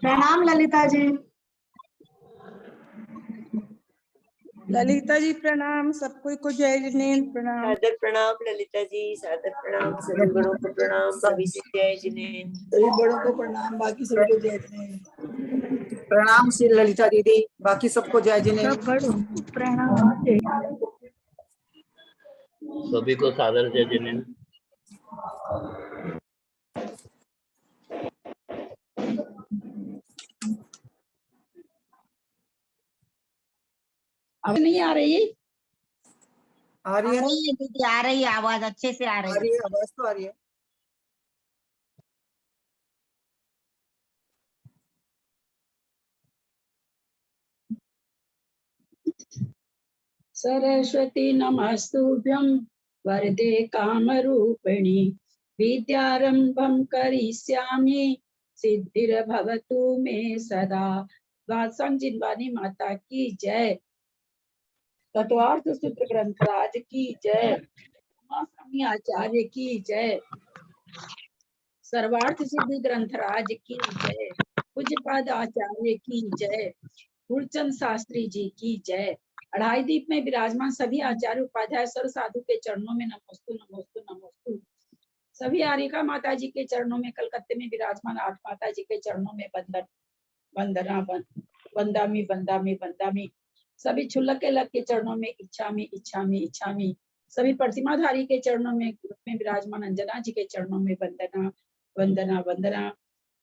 प्रणाम ललिता जी। ललिता जी प्रणाम। सबको को जय जिनेन्द्र प्रणाम। सादर प्रणाम ललिता जी, सादर प्रणाम। सभी बड़ों को प्रणाम, सभी से जय जिनेन्द्र। सभी बड़ों को प्रणाम, बाकी सभी को जय जिनेन्द्र। प्रणाम श्री ललिता दीदी, बाकी सबको जय जिनेन्द्र। प्रणाम। सभी को सादर जय जिनेन्द्र। अब नहीं आ रही? आ रही है दीदी, आ रही है आवाज, अच्छे से आ रही है। आवाज तो आ रही है। सरस्वती नमस्तुभ्यं वरदे कामरूपिणी, विद्यारंभं करिष्यामि सिद्धिर्भवतु मे सदा। वात्संग जिनवानी माता की जय। तत्वार्थ सूत्र ग्रंथराज की जय। स्वामी आचार्य की जय। सर्वार्थ सिद्धि ग्रंथराज की जय। पूज्यपाद आचार्य की जय। मूलचंद शास्त्री जी की जय। अढ़ाई दीप में विराजमान सभी आचार्य उपाध्याय सर्व साधु के चरणों में नमोस्तु नमोस्तु नमोस्तु। सभी आरिका माता जी के चरणों में, कलकत्ते में विराजमान आठ माता जी के चरणों में वंदना वंदामी वंदामी वंदामी। सभी क्षुल्लक के लग के चरणों में इच्छामी इच्छामी इच्छामी। सभी प्रतिमाधारी के चरणों में विराजमान अंजना जी के चरणों में वंदना वंदना वंदना।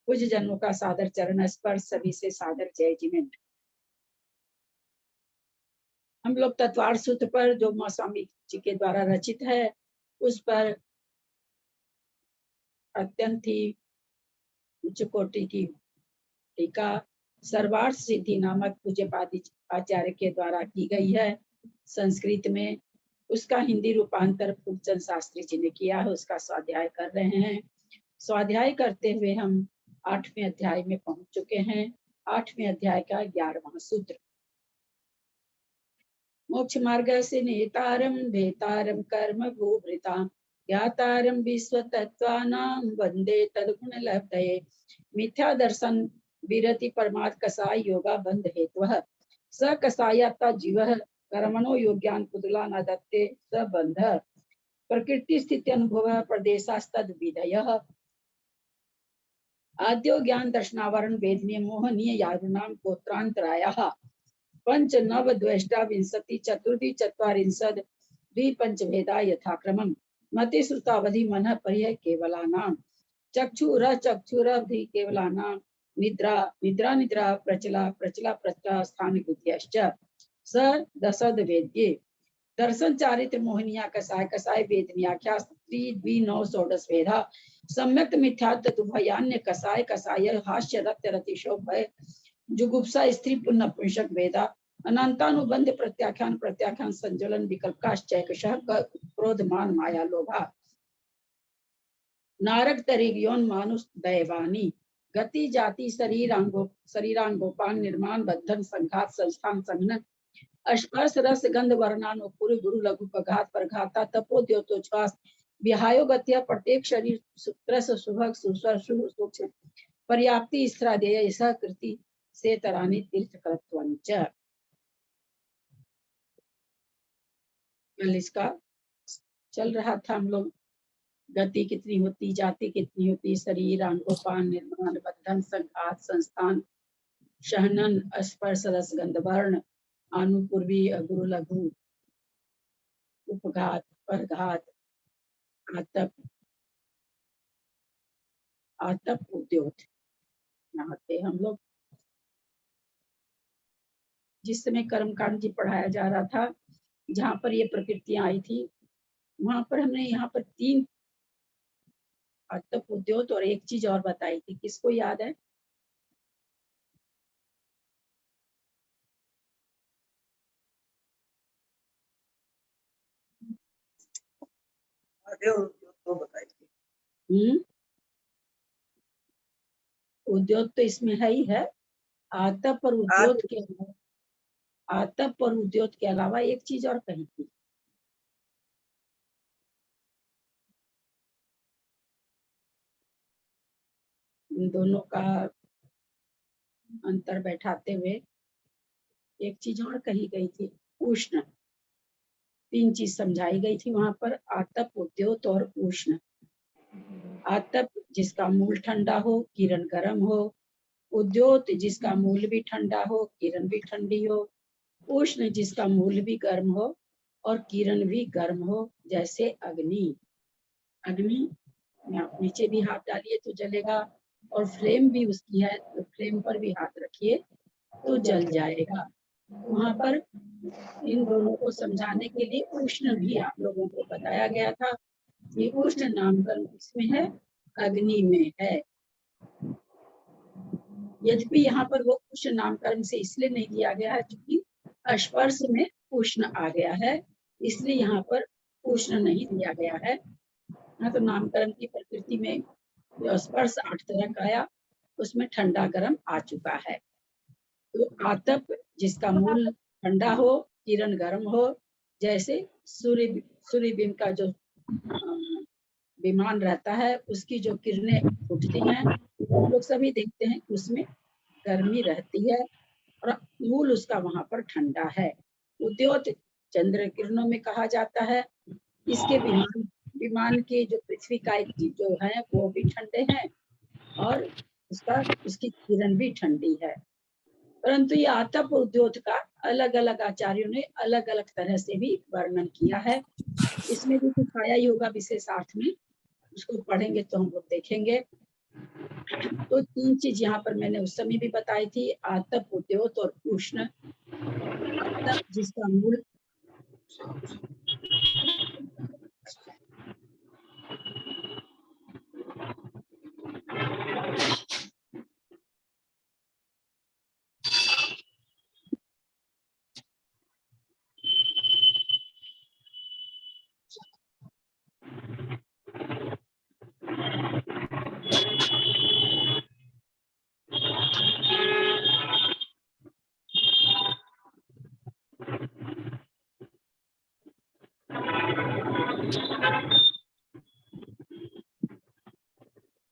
पूज्य जनों का सादर चरण स्पर्श, सभी से सादर जय जिनेन्द्र। हम लोग तत्वार्थ सूत्र पर, जो माँ स्वामी जी के द्वारा रचित है, उस पर अत्यंत ही उच्च कोटि की टीका सर्वार्थ सिद्धि नामक पूज्यपाद आचार्य के द्वारा की गई है संस्कृत में। उसका हिंदी रूपांतर फूलचंद शास्त्री जी ने किया है। उसका स्वाध्याय कर रहे हैं। स्वाध्याय करते हुए हम 8वें अध्याय में पहुंच चुके हैं। 8वें अध्याय का 11वां सूत्र। मोक्ष मार्ग से नेतारम भेतारम कर्म भूभृताम ज्ञातारम विश्व तत्वानां वंदे तद्गुण लब्धये। मिथ्या दर्शन विरति परमार्थ कसाय योगा बंध हेतु स कसायता जीव कर्मणो योग्यान पुतला न दत्ते स बंध। प्रकृति स्थिति अनुभव प्रदेशास्तद विधयः आद्यो ज्ञान दर्शनावरण वेदनीय मोहनीय यारुणाम गोत्रांतरायः पंच नव द्वेष्टा विंशति चतुर्दि चत्वारिंशद द्विपंच भेदा यथाक्रमम् मति श्रुतावधि मन परिय केवलानां चक्षुर चक्षुरवधि केवलानां निद्रा निद्रा निद्रा प्रचला प्रचला प्रचला स्थान बुद्धिश्च स दशद वेद्ये। दर्शन चारित्र मोहनिया कसाय कसाय वेदनियाख्या स्त्री द्वि नौ षोडश वेदा सम्यक मिथ्यात्व तुभयान्य कसाय कसाय हास्य रत्य रतिशो भय जुगुप्सा स्त्री पुण्य पुंसक वेदा अनंतानुबंध प्रत्याख्यान प्रत्याख्यान संज्वलन विकल्प काश्चैकशः क्रोधमान माया लोभा नारक तरिग्योन मानुष दैवानी गति जाति शरीरांगोपान निर्माण बंधन संघात संस्थान संघनन स्पर्श रस गंध वर्णानुपूर्व गुरु लघु पघात परघाता तपो द्योतोच्छ्वास विहायो गत्या प्रत्येक शरीर रस सुभग सुस्वर शुभ सूक्ष्म पर्याप्ति स्त्रादेय कृति से तरानी तीर्थ कृत्वंच। कल इसका चल रहा था हम लोग। गति कितनी होती, जाति कितनी होती, शरीर अंगोपान निर्माण बंधन संघात संस्थान शहनन स्पर्श रस गंध वर्ण अनुपूर्वी गुरु लघु उपघात परघात आतप आतप उद्योग। यहाँ पे हम लोग जिस समय कर्मकांड जी पढ़ाया जा रहा था, जहाँ पर ये प्रकृतियां आई थी, वहां पर हमने यहाँ पर 3 आतप उद्योग और एक चीज और बताई थी। किसको याद है? तो बताई थी। उद्योग तो इसमें है ही है। आतप और उद्योग के आतप और उद्योग के अलावा एक चीज और कही थी। इन दोनों का अंतर बैठाते हुए एक चीज और कही गई थी, उष्ण। 3 चीज समझाई गई थी वहां पर, आतप, उद्योत और उष्ण। आतप जिसका मूल ठंडा हो, किरण गर्म हो। उद्योत जिसका मूल भी ठंडा हो, किरण भी ठंडी हो। उष्ण जिसका मूल भी गर्म हो और किरण भी गर्म हो, जैसे अग्नि। अग्नि में आप नीचे भी हाथ डालिए तो जलेगा, और फ्लेम भी उसकी है तो फ्लेम पर भी हाथ रखिए तो जल जाएगा। वहां पर इन दोनों को समझाने के लिए उष्ण भी आप लोगों को बताया गया था। ये उष्ण नामकरण किसमें है? अग्नि में है। यद्यपि यहाँ पर वो उष्ण नामकरण से इसलिए नहीं दिया गया है क्योंकि स्पर्श में उष्ण आ गया है, इसलिए यहाँ पर उष्ण नहीं दिया गया है। तो नामकरण की प्रकृति में जो स्पर्श 8 तरह का आया, उसमें ठंडा गर्म आ चुका है। तो आतप जिसका मूल ठंडा हो, किरण गर्म हो, जैसे सूर्यबिंब का जो विमान रहता है, उसकी जो किरणें उठती हैं, हम लोग सभी देखते हैं कि उसमें गर्मी रहती है और मूल उसका वहां पर ठंडा है। उद्योत चंद्र किरणों में कहा जाता है। इसके विमान के जो पृथ्वी का एक जो है वो भी ठंडे हैं और उसकी किरण भी ठंडी है। परंतु ये आतप उद्योत का अलग अलग आचार्यों ने अलग अलग तरह से भी वर्णन किया है। इसमें भी कुछ आया ही होगा विशेषार्थ में, उसको पढ़ेंगे तो हम लोग देखेंगे। तो 3 चीज यहाँ पर मैंने उस समय भी बताई थी, आतप, उद्योत और उष्ण। आतप जिसका मूल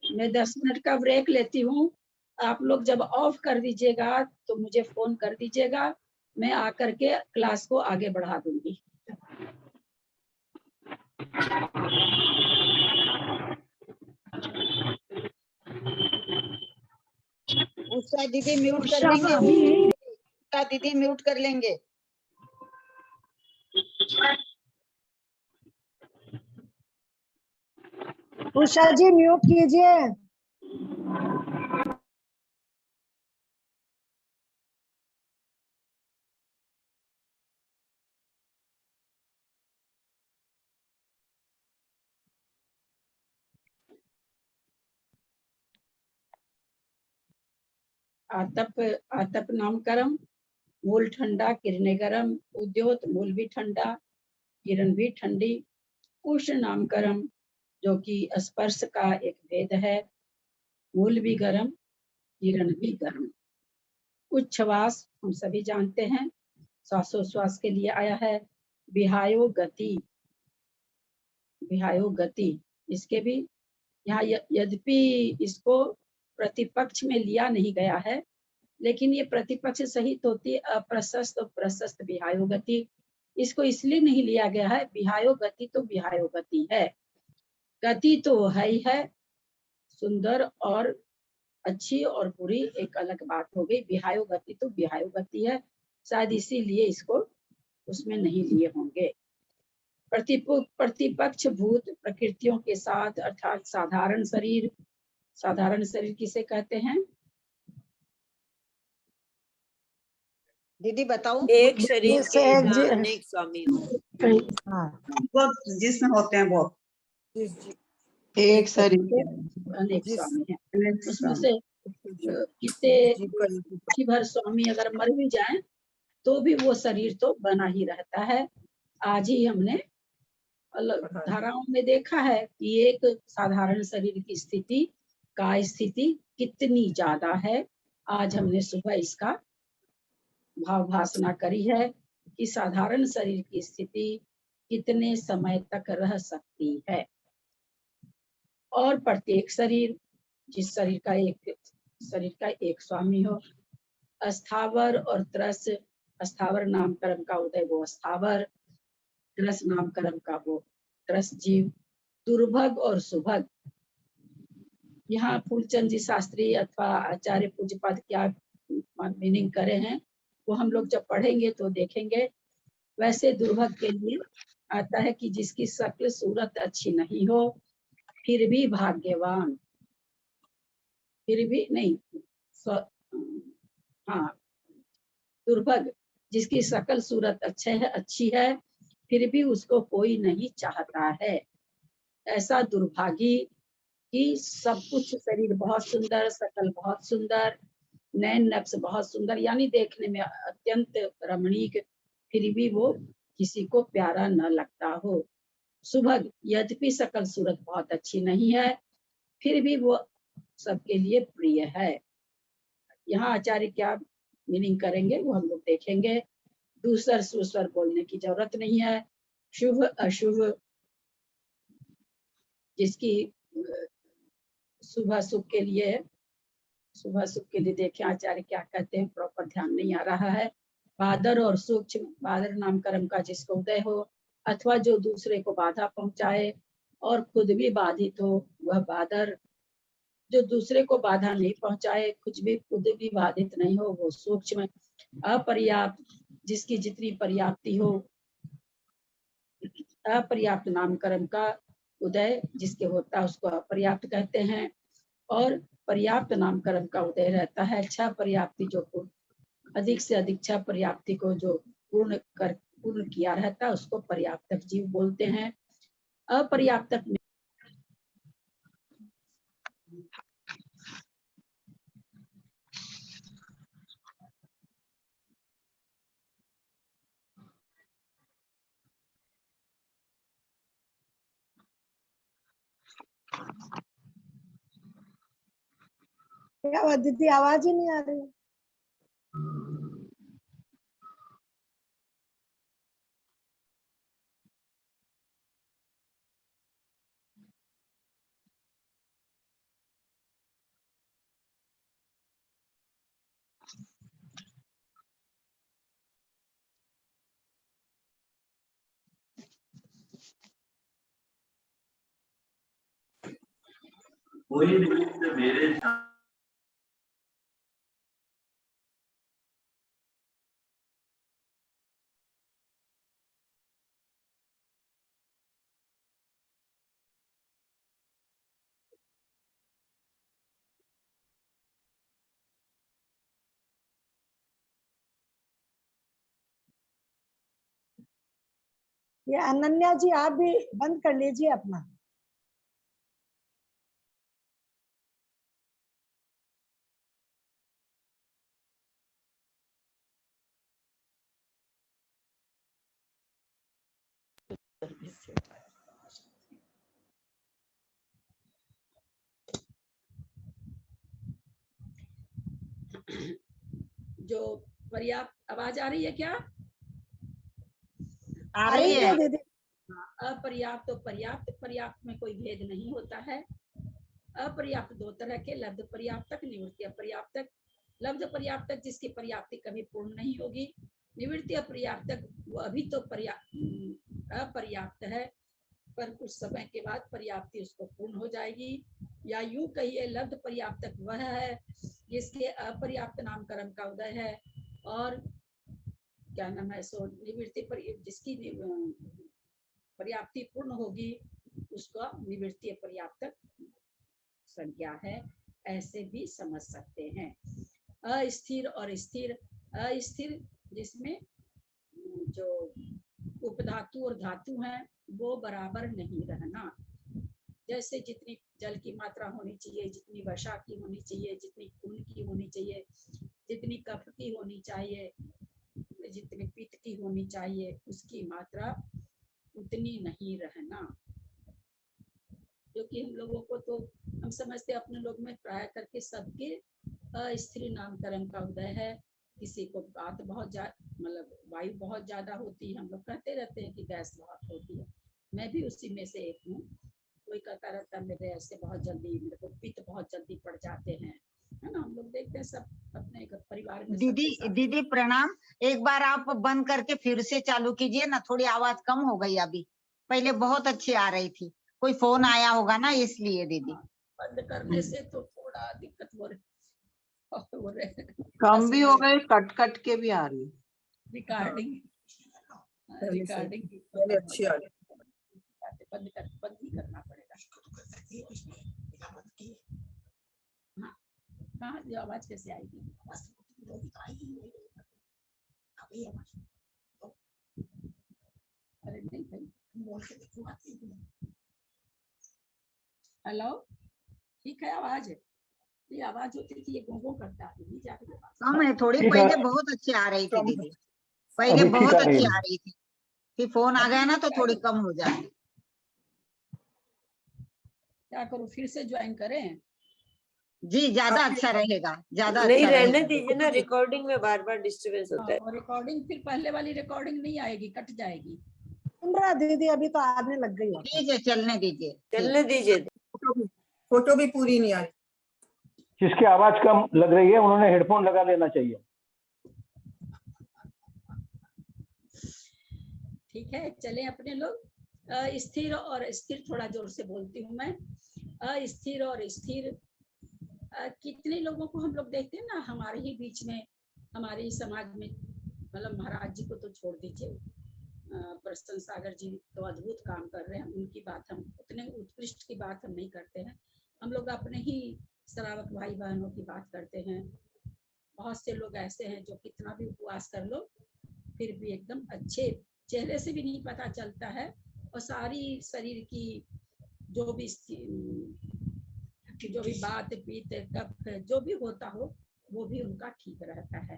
मैं 10 मिनट का ब्रेक लेती हूँ। आप लोग जब ऑफ कर दीजिएगा तो मुझे फोन कर दीजिएगा, मैं आकर के क्लास को आगे बढ़ा दूंगी। उषा दीदी म्यूट कर उषा लेंगे। भाभी। उषा दीदी म्यूट कर लेंगे। उषा जी म्यूट कीजिए। आतप नामकरण, मूल ठंडा, किरणें गर्म। उद्योत मूल भी ठंडा, किरण भी ठंडी। उष्ण नामकरण जो कि स्पर्श का एक भेद है, मूल भी गर्म, किरण भी गर्म। उच्छ्वास हम सभी जानते हैं, श्वासोश्वास के लिए आया है। विहायो गति, विहायो गति, इसके भी यहाँ यद्यपि इसको प्रतिपक्ष में लिया नहीं गया है, लेकिन ये प्रतिपक्ष सहित होती है। अप्रशस्त और प्रशस्त विहायो गति, इसको इसलिए नहीं लिया गया है, विहायो गति तो विहायो गति है, गति तो है ही है। सुंदर और अच्छी और बुरी एक अलग बात हो गई, विहायो गति तो विहायो गति है, शायद इसीलिए इसको उसमें नहीं लिए होंगे। प्रतिपक्ष भूत प्रकृतियों के साथ, अर्थात साधारण शरीर। साधारण शरीर किसे कहते हैं? दीदी बताओ। एक शरीर के जिससे जहाँ अनेक स्वामी हो। वो जिसमें होते हैं वो एक शरीर अनेक स्वामी हैं, उसमें से कितने भर स्वामी अगर मर भी जाएं तो भी वो शरीर तो बना ही रहता है। आज ही हमने अलग धाराओं में देखा है कि एक साधारण शरीर की स्थिति का स्थिति कितनी ज्यादा है। आज हमने सुबह इसका भाव भाषणा करी है कि साधारण शरीर की स्थिति कितने समय तक रह सकती है, और प्रत्येक शरीर जिस शरीर का एक स्वामी हो। अस्थावर और त्रस, अस्थावर नाम कर्म का उदय वो अस्थावर, त्रस नाम कर्म का वो त्रस जीव। दुर्भग और सुभग, यहाँ फूलचंद जी शास्त्री अथवा आचार्य पूज्यपाद क्या मीनिंग करे हैं वो हम लोग जब पढ़ेंगे तो देखेंगे। वैसे दुर्भग के लिए आता है कि जिसकी शक्ल सूरत अच्छी नहीं हो फिर भी भाग्यवान, फिर भी नहीं हाँ, दुर्भग जिसकी शक्ल सूरत अच्छी है फिर भी उसको कोई नहीं चाहता है। ऐसा दुर्भागी कि सब कुछ शरीर बहुत सुंदर, शक्ल बहुत सुंदर, नैन नक्श बहुत सुंदर, यानी देखने में अत्यंत रमणीक, फिर भी वो किसी को प्यारा न लगता हो। सुभग, यद्यपि शक्ल सूरत बहुत अच्छी नहीं है फिर भी वो सबके लिए प्रिय है। यहाँ आचार्य क्या मीनिंग करेंगे वो हम लोग देखेंगे। दूसर सुस्वर बोलने की जरूरत नहीं है। शुभ अशुभ, जिसकी सुबह सुख के लिए देखें आचार्य क्या कहते हैं, प्रॉपर ध्यान नहीं आ रहा है। बादर और सूक्ष्म, बादर नाम कर्म का जिसको उदय हो अथवा जो दूसरे को बाधा पहुंचाए और खुद भी बाधित हो वह बादर। जो दूसरे को बाधा नहीं पहुंचाए, खुद भी बाधित नहीं हो वो सूक्ष्म। अपर्याप्त, जिसकी जितनी पर्याप्ति हो, अपर्याप्त नाम कर्म का उदय जिसके होता है उसको अपर्याप्त कहते हैं। और पर्याप्त नाम कर्म का उदय रहता है अच्छा पर्याप्ति, जो अधिक से अधिक अच्छा पर्याप्ति को जो पूर्ण किया रहता है उसको पर्याप्तक जीव बोलते हैं। अपर्याप्तक में क्या हुआ दीदी, आवाज ही नहीं आ रही। कोई निमित्त मेरे ये अनन्या जी आप भी बंद कर लीजिए अपना। जो पर्याप्त, आवाज आ रही है क्या? आ रही है। दीदी। अपर्याप्त और पर्याप्त, पर्याप्त में कोई भेद नहीं होता है। अपर्याप्त दो तरह के, लब्ध पर्याप्तक, निवृत्ति अपर्याप्तक। लब्ध पर्याप्तक जिसकी पर्याप्ति कभी पूर्ण नहीं होगी। निवृत्ति अपर्याप्तक वो अभी तो अपर्याप्त है पर कुछ समय के बाद पर्याप्ति उसको पूर्ण हो जाएगी। या यूं कहिए लब्ध पर्याप्तक वह है जिसके अपर्याप्त नाम कर्म का उदय है और क्या नाम है सो निवृत्ति पर जिसकी पर्याप्ति पूर्ण होगी उसका निवृत्ति पर्याप्तक संज्ञा है, ऐसे भी समझ सकते हैं। अस्थिर और स्थिर, अस्थिर जिसमें जो उपधातु और धातु हैं वो बराबर नहीं रहना। जैसे जितनी जल की मात्रा होनी चाहिए, जितनी वर्षा की होनी चाहिए, जितनी खून की होनी चाहिए, जितनी कफ की होनी चाहिए, जितनी पित्त की होनी चाहिए, उसकी मात्रा उतनी नहीं रहना। क्योंकि हम लोगों को तो हम समझते अपने लोग में प्राय करके सबके अस्थिर नाम कर्म का उदय है। किसी को बात बहुत मतलब वायु बहुत ज्यादा होती है, हम लोग कहते रहते हैं कि गैस बहुत होती है, मैं भी उसी में से एक हूँ। कोई कहता रहता है मेरे ऐसे बहुत जल्दी, मेरे को पित्त बहुत जल्दी पड़ जाते हैं, है ना। हम लोग देखते हैं सब अपने परिवार में दीदी सबके साथ। दीदी प्रणाम। एक बार आप बंद करके फिर से चालू कीजिए ना, थोड़ी आवाज कम हो गई अभी, पहले बहुत अच्छी आ रही थी। कोई फोन आया होगा ना इसलिए दीदी। बंद करने से तो थोड़ा दिक्कत हो रही। कम भी हो गए, कट कट के भी आ रही है। रिकॉर्डिंग पहले अच्छी आ रही। बंद ही करना पड़ेगा। हाँ, कहाँ जो आवाज कैसे आएगी? अरे नहीं भाई, हेलो, ठीक है आवाज? ये आवाज होती थी, ये गोगो करता है, नहीं जाती आवाज। कम है थोड़ी, ठीक है। पहले बहुत अच्छी आ रही थी दीदी, पहले अभी ठीक बहुत आ रही अच्छी है। आ रही थी, फिर फोन आ गया ना तो थोड़ी कम हो जाती। क्या करूं, फिर से ज्वाइन करें? जी ज्यादा अच्छा रहेगा, ज्यादा नहीं, अच्छा रहने रहेगा। दीजिए ना, रिकॉर्डिंग में बार बार डिस्टरबेंस होता है। और रिकॉर्डिंग फिर पहले वाली रिकॉर्डिंग नहीं आएगी, कट जाएगी। सुन रहा दीदी, अभी तो आने लग गई है। ठीक है चलने दीजिए। चलने दीजिए। फोटो भी पूरी नहीं आ रही। जिसकी आवाज कम लग रही है उन्होंने हेडफोन लगा लेना चाहिए। ठीक है, चले अपने लोग। स्थिर और स्थिर, थोड़ा जोर से बोलती हूँ मैं। अस्थिर और स्थिर, कितने लोगों को हम लोग देखते हैं ना हमारे ही बीच में, हमारे ही समाज में, मतलब महाराज जी को तो छोड़ दीजिए, प्रसन्न सागर जी तो अद्भुत काम कर रहे हैं, उनकी बात हम उतने उत्कृष्ट की बात हम नहीं करते हैं। हम लोग अपने ही श्रावक भाई बहनों की बात करते हैं। बहुत से लोग ऐसे हैं जो कितना भी उपवास कर लो फिर भी एकदम अच्छे, चेहरे से भी नहीं पता चलता है, और सारी शरीर की जो भी बात पीत कफ जो भी होता हो वो भी उनका ठीक रहता है।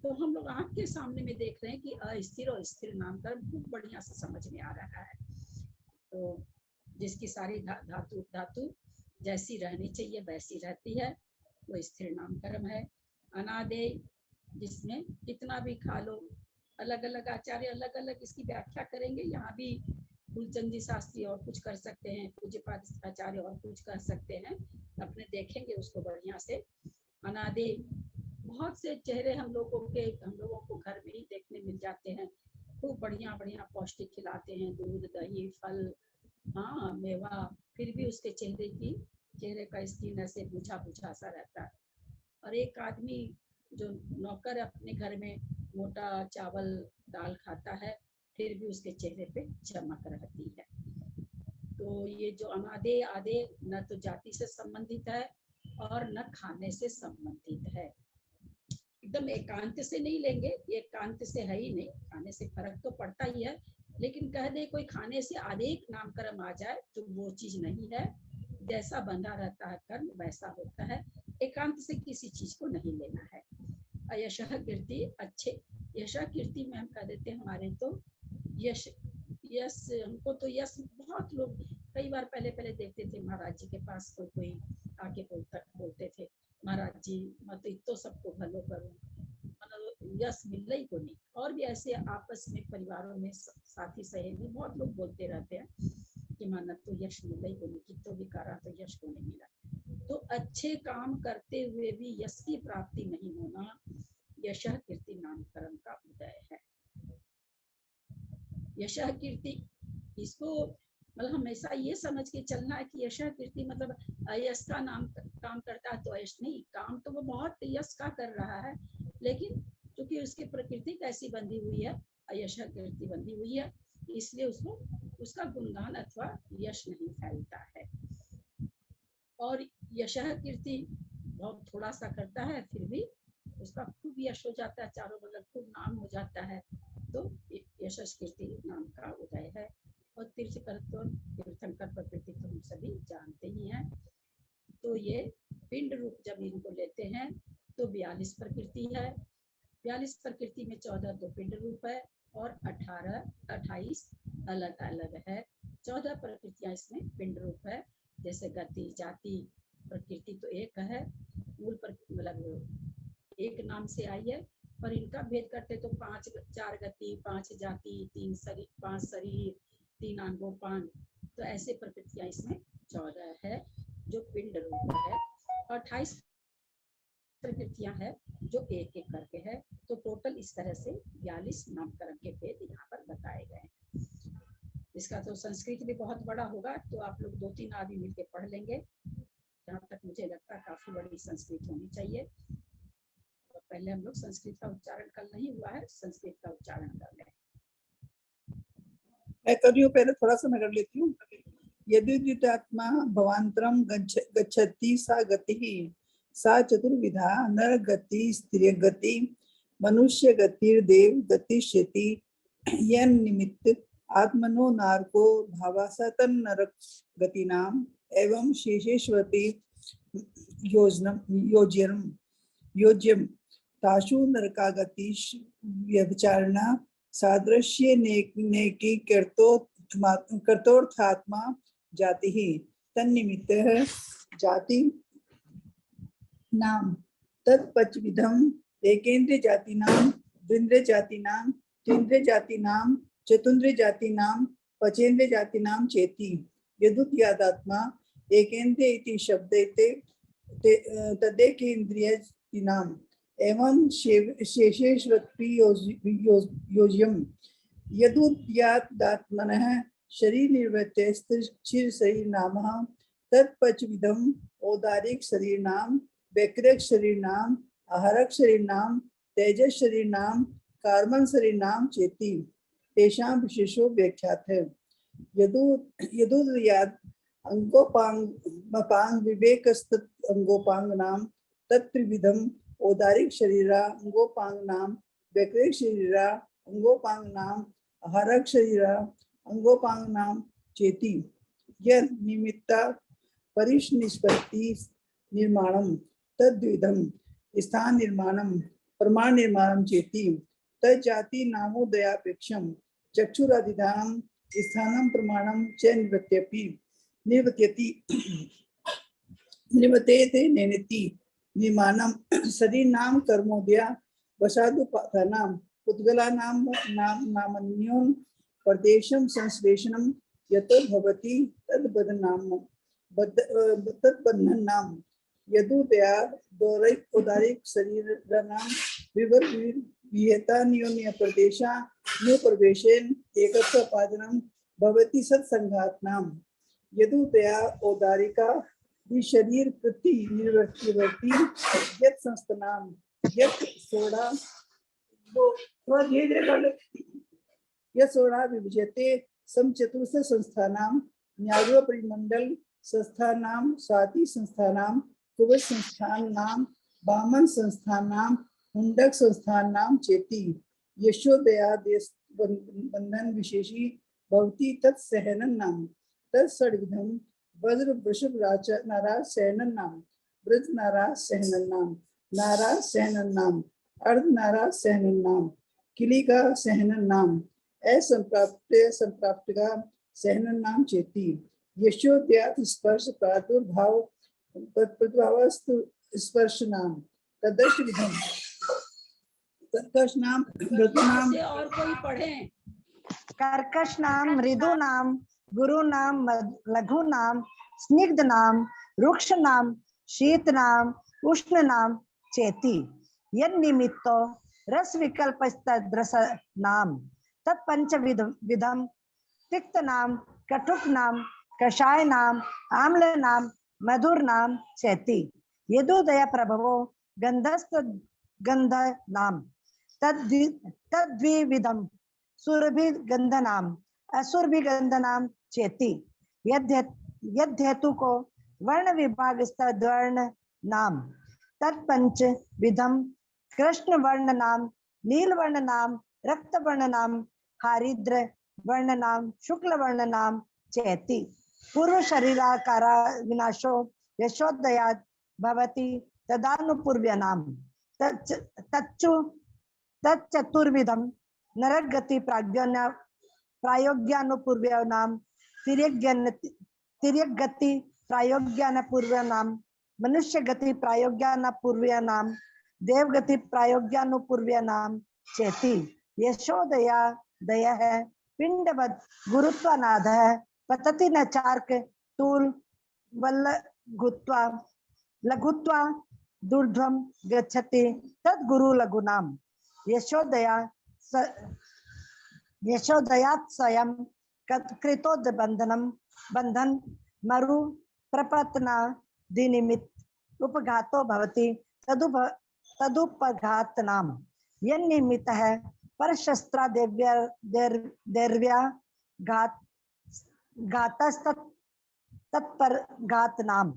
तो हम लोग आंख के सामने में देख रहे हैं कि अस्थिर और स्थिर नामकरण खूब बढ़िया से समझ में आ रहा है। तो जिसकी सारी धातु जैसी रहनी चाहिए वैसी रहती है, वो स्थिर नामकरण है। अनादेय, जिसमें कितना भी खा लो, अलग अलग आचार्य अलग अलग इसकी व्याख्या करेंगे। यहाँ भी फूलचंद जी शास्त्री और कुछ कर सकते हैं, पूज्यपाद आचार्य और कुछ कर सकते हैं, अपने देखेंगे उसको बढ़िया से। अनादेय, बहुत से चेहरे हम लोगों को घर में ही देखने मिल जाते हैं, खूब बढ़िया बढ़िया पौष्टिक खिलाते हैं, दूध दही फल, हाँ मेवा, फिर भी उसके चेहरे का स्किन ऐसे बुझा बुझा सा रहता है। और एक आदमी जो नौकर अपने घर में मोटा चावल दाल खाता है, फिर भी उसके चेहरे पे चमक रहती है। तो ये जो अनादेय आदेय न तो जाति से संबंधित है और न खाने से संबंधित है। एकदम एकांत से नहीं लेंगे, एकांत से है ही नहीं, खाने से फर्क तो पड़ता ही है, लेकिन कह दे कोई खाने से आदेय नामकरण आ जाए तो वो चीज नहीं है। जैसा बंधा रहता है कर्म वैसा होता है, एकांत से किसी चीज को नहीं लेना है। यशः कीर्ति, अच्छे यशः कीर्ति में हम कह देते हैं हमारे तो यश, हमको तो यश, बहुत लोग कई बार पहले देखते थे महाराज जी के पास कोई आके बोलते थे, महाराज जी मैं तो इतो सबको भलो करूं, यश मिल ही को नहीं। और भी ऐसे आपस में परिवारों में साथी सहेली बहुत लोग बोलते रहते हैं कि माना तो यश मिल ही को नहीं, कितो भी करा तो यश को नहीं मिला। तो अच्छे काम करते हुए भी यश की प्राप्ति नहीं होना, यशः कीर्ति नामकरण का उदय है। यशः कीर्ति, इसको मतलब हमेशा ये समझ के चलना है कि यशः कीर्ति मतलब यश का नाम काम करता है तो यश नहीं, काम तो वो बहुत यश का कर रहा है, लेकिन क्योंकि उसकी प्रकृति कैसी बंधी हुई है, यशः कीर्ति बंधी हुई है, इसलिए उसको उसका गुणगान अथवा यश नहीं फैलता है। और यशः कीर्ति बहुत थोड़ा सा करता है, फिर भी उसका खूब यश हो जाता है, चारों बगल खूब नाम हो जाता है, तो यशः कीर्ति नाम का उदय है। और तीर्थंकर प्रकृति तो हम सभी जानते ही हैं। तो ये पिंड रूप जब इनको लेते हैं तो 42 प्रकृति है। 42 प्रकृति में 14 तो पिंड रूप है और 28 अलग अलग है। 14 प्रकृतियां इसमें पिंड रूप है, जैसे गति जाति प्रकृति तो एक है, मूल मतलब एक नाम से आई है, पर इनका भेद करते तो 4 गति 5 जाति 5 शरीर 3 अंगोपान तो ऐसे प्रकृतियां इसमें 14 है जो पिंड रूप है, और 28 प्रकृतियां है जो एक एक करके है। तो टोटल इस तरह से 42 नामकरण के भेद यहाँ पर बताए गए हैं। इसका तो संस्कृत भी बहुत बड़ा होगा, तो आप लोग 2-3 आदमी मिलकर पढ़ लेंगे। जहाँ तक मुझे लगता है काफी बड़ी संस्कृत होनी चाहिए। तो पहले हम लोग संस्कृत का उच्चारण कल नहीं हुआ है, संस्कृत का उच्चारण कर लें। मैं कर रही हूँ, पहले थोड़ा सा मैं कर लेती हूँ। यदि द्वितात्मा भवांतरम गच्छति सा गतिः सा चतुर्विधा नर गति, स्त्रिय गति, मनुष्य गति, देव गतिष्यति। यन निमित्त आत्मनो नारको भावासतन नरक गतिनाम एवं शेषेश्वती योज्यम ताशु नरका गति व्यभिचारणा सादृश्य नेकी कर्तोर्थात्मा जाति ही तन्निमित्तः जाति नाम तत्पचविधम एकेन्द्रिय जाति नाम द्विन्द्रिय जाति नाम त्रिन्द्रिय जाति नाम चतुन्द्रिय जाति नाम पचेन्द्रिय जाति नाम चेति। यदुत्यादात्मा एकेन्द्रिय इति शब्देते तदेकेन्द्रिय नाम एवं शेषेश्वत्पि योज्यम। यदुत्यादात्मनः शरीर निर्वृत्य स्थिर शरीर नाम तत्पचविधम औदारिक शरीर नाम वैकृक शरीर नाम आहारक शरीर नाम तेजस शरीर नाम कार्बन शरीर नाम चेति। तेषां विशेषो व्याख्यात है। यदुर्याद अंगोपांग विवेकस्तत् अंगोपांग नाम तत्त्रिविधम औदारिक शरीरा अंगोपांग नाम वैकृक शरीरा अंगोपांग नाम आहारक शरीरा अंगोपांग नाम चेति। यद निमित्ता परिनिष्पत्ति निर्माणम तद्विधम स्थान निर्माणम प्रमाण निर्माणम चेति। तज्जाति नामोदयापेक्षम चक्षुरादिधानम स्थानम प्रमाणम च निवर्त्यति निवर्तेते नेति निर्माणम शरीर नाम कर्मोदया वसादुपादानाम पुद्गला नाम नामन्योन प्रदेशम संश्लेषणम यतो भवति तद्बद्धन नाम। यदुदया औदारिक शरीर नाम विहतान्योन्य प्रदेशा नो प्रवेशेन एकत्वपादनम भवति सत्संगात नाम। यदुदया औदारिका शरीर प्रति निर्वर्ती यत् संस्थानाम यत् सोड़ा सोड़ा विभजते समचतुर्थ संस्थानाम न्यायो परिमंडल संस्थानाम स्वाति संस्थानाम कुबेर संस्थान नाम बामन संस्थान नाम हुंडक संस्थान नाम चेति। यशोदया देश बंधन विशेषी भवति तत्सहनन नाम तत्सर्वविधम वज्र वृषभ नाराज सहनन नाम ब्रज नाराज सहनन नाम नाराज सहनन नाम अर्ध नाराज सहनन नाम किलिका सहनन नाम असंप्राप्त का सहनन नाम चेति। यशोद्यात स्पर्श प्रादुर्भाव प्रतिभावस्तु स्पर्श नाम तदर्श विधम कर्कश नाम मृदु नाम। और कोई पढ़े? कर्कश नाम मृदु नाम गुरु नाम लघु नाम स्निग्ध नाम रुक्ष नाम शीत नाम उष्ण नाम चेति। यद निमित्तो रस विकल्प रस नाम तत्पंच विधम तिक्त नाम कटुक नाम कषाय नाम आम्ल नाम मधुर नाम चेति। यदुदय प्रभवो गंधस्थ गंध नाम तद्विविधम सुरभि गंध नाम असुरभि गंध नाम चेति। यद्यतु को वर्ण विभाग वर्ण नाम तत्पंच विधम कृष्ण वर्ण नाम नील वर्ण नाम रक्त वर्ण नाम हारिद्र वर्ण नाम शुक्ल वर्ण नाम चेति। पूर्व शरीराकारा विनाशो यशोदयाद भवति तदानुपूर्व्य नाम तच्चतुर्विधम नरक गति प्रायोग्यानुपूर्व्य नाम तिर्यक गति प्रायोग्यानुपूर्व्य नाम मनुष्य गति प्रायोग्यानुपूर्व्य नाम देव गति प्रायोग्यानुपूर्व्य नाम चेति। यशोदया दया है पिंडवत गुरुत्वनाद है पतति न चार्क तूल वल्लघुत्वा लघुत्वा दूर्ध्वं गच्छति तद गुरु लघुनाम यशोदया यशोदयात् स्वयं कृतोद्बंधनम बंधन मरु प्रपतना दिनिमित उपघातो भवति तदुपघातनाम यन्निमित्तः परशस्त्रा देव्या घात घातस्तत् तत्पर घातनाम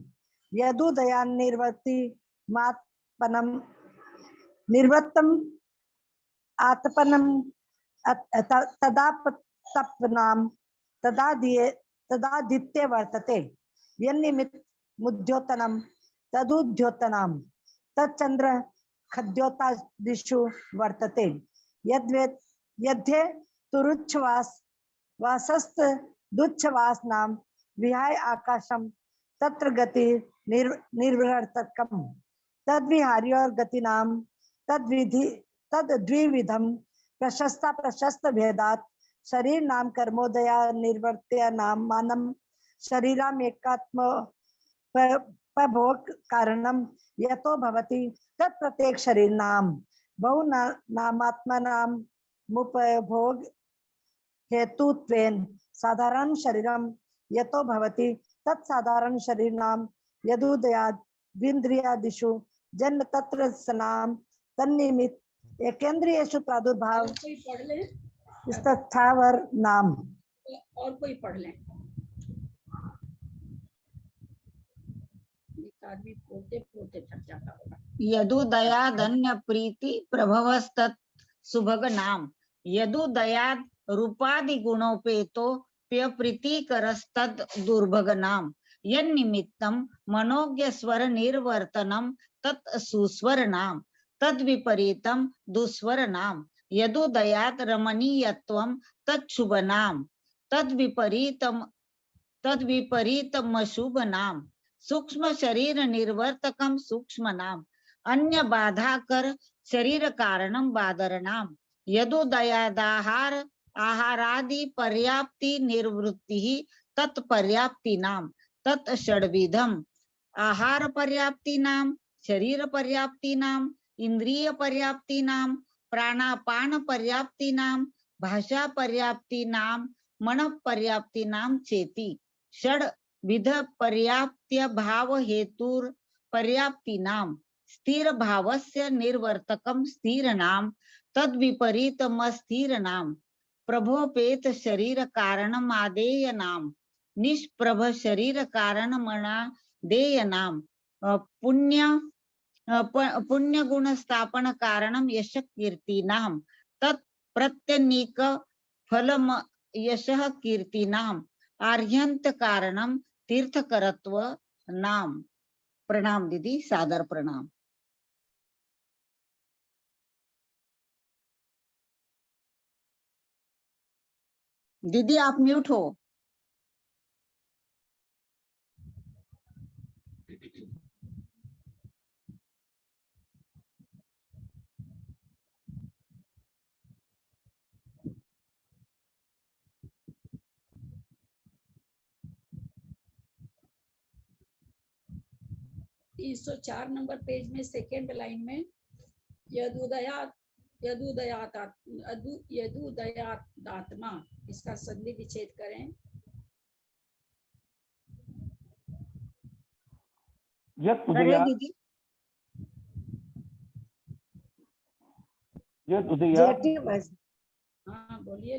यदुदया निर्वर्ति मात्पनम निर्वत्तम आत्पनम तदापतपनाम तदादित्य वर्तते यन्निमित्त मुद्योतनम तदुद्योतनाम तच्चंद्र खद्योता दिशु वर्तते यद्ये तुरुच्छवास वासस्त दुच्छवास नाम विहाय आकाशम तत्र गति निर्वर्तकम तद्विहारी और गति नाम तद्विविधम प्रशस्त भेदात शरीर नाम कर्मोदया निर्वर्त्य नाम मानम शरीराम एकात्म भोग कारणम यतो भवति तत्प्रत्येक शरीर नाम बहु नामात्मा नाम मुपभोग हेतुत्वेन साधारण शरीरम यतो भवति तत्साधारण शरीर नाम यदुदयाद विन्द्रियादिषु जन्म तत्र सनाम तन्निमित्त एकेन्द्रियेषु प्रादुर्भाव कोई पढ़ ले स्थावर नाम। और कोई पढ़ ले। एक आदमी पोते पोते थक जाता होगा। यदुदयादन्य प्रीति प्रभवस्तत् सुभग नाम यदुदयाद रूपादि गुणोपेतो प्य प्रीतिकरस्तद दुर्भग नाम यन्निमित्तम मनोज्ञ स्वर निर्वर्तनम तत् सुस्वर नाम तद विपरीतम दुस्वर नाम यदुदयात रमणीयत्वम तच्छुभ नाम तद विपरीतम अशुभ नाम सूक्ष्म शरीर निर्वर्तकम सूक्ष्म नाम अन्य बाधा कर शरीर कारणम बादर नाम यदुदयादाहार आहारादि पर्याप्ति निर्वृत्ति तत्पर्याप्ति नाम तत् षड्विधम आहार पर्याप्ति नाम शरीर पर्याप्ति नाम इंद्रिय पर्याप्ति नाम प्राणापान पर्याप्ति नाम भाषा पर्याप्ति नाम मन पर्याप्ति नाम चेति षड विध पर्याप्त्य भाव हेतुर पर्याप्ति नाम स्थिर भावस्य निर्वर्तकम स्थिर नाम तद विपरीतम अस्थिर नाम प्रभोपेत शरीर कारणम आदेय नाम निष्प्रभ शरीर कारण मनादेय नाम पुण्य गुण स्थापन कारणम यश कीर्ति नाम तत् प्रत्यनीक फलम यशः कीर्ति नाम आर्यंत कारणम तीर्थकरत्व नाम। प्रणाम दीदी, सादर प्रणाम। दीदी आप म्यूट हो। तीन 304 नंबर पेज में सेकेंड लाइन में यदुदयात्मा इसका संधि विच्छेद करें। करे दीदी। हाँ बोलिए।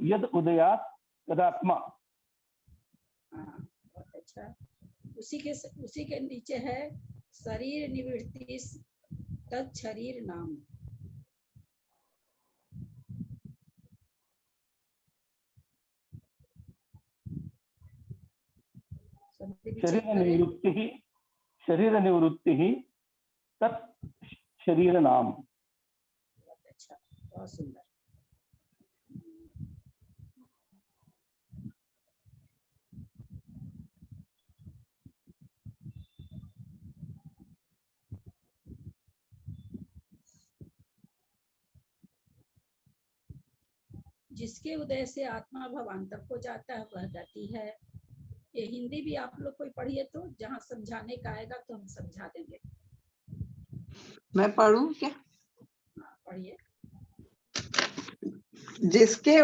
यद उदयात तदात्मा। हाँ बहुत अच्छा। उसी के नीचे है शरीर निवृत्ति तत् शरीर नाम। शरीर निवृत्ति तत् शरीर नाम। बहुत अच्छा, बहुत सुंदर। जिसके उदय से आत्मा भवांतर को जाता है वह गति है। ये हिंदी भी आप लोग कोई पढ़िए, तो जहाँ समझाने का आएगा तो हम समझा देंगे। मैं पढ़ूं क्या? पढ़िए। जिसके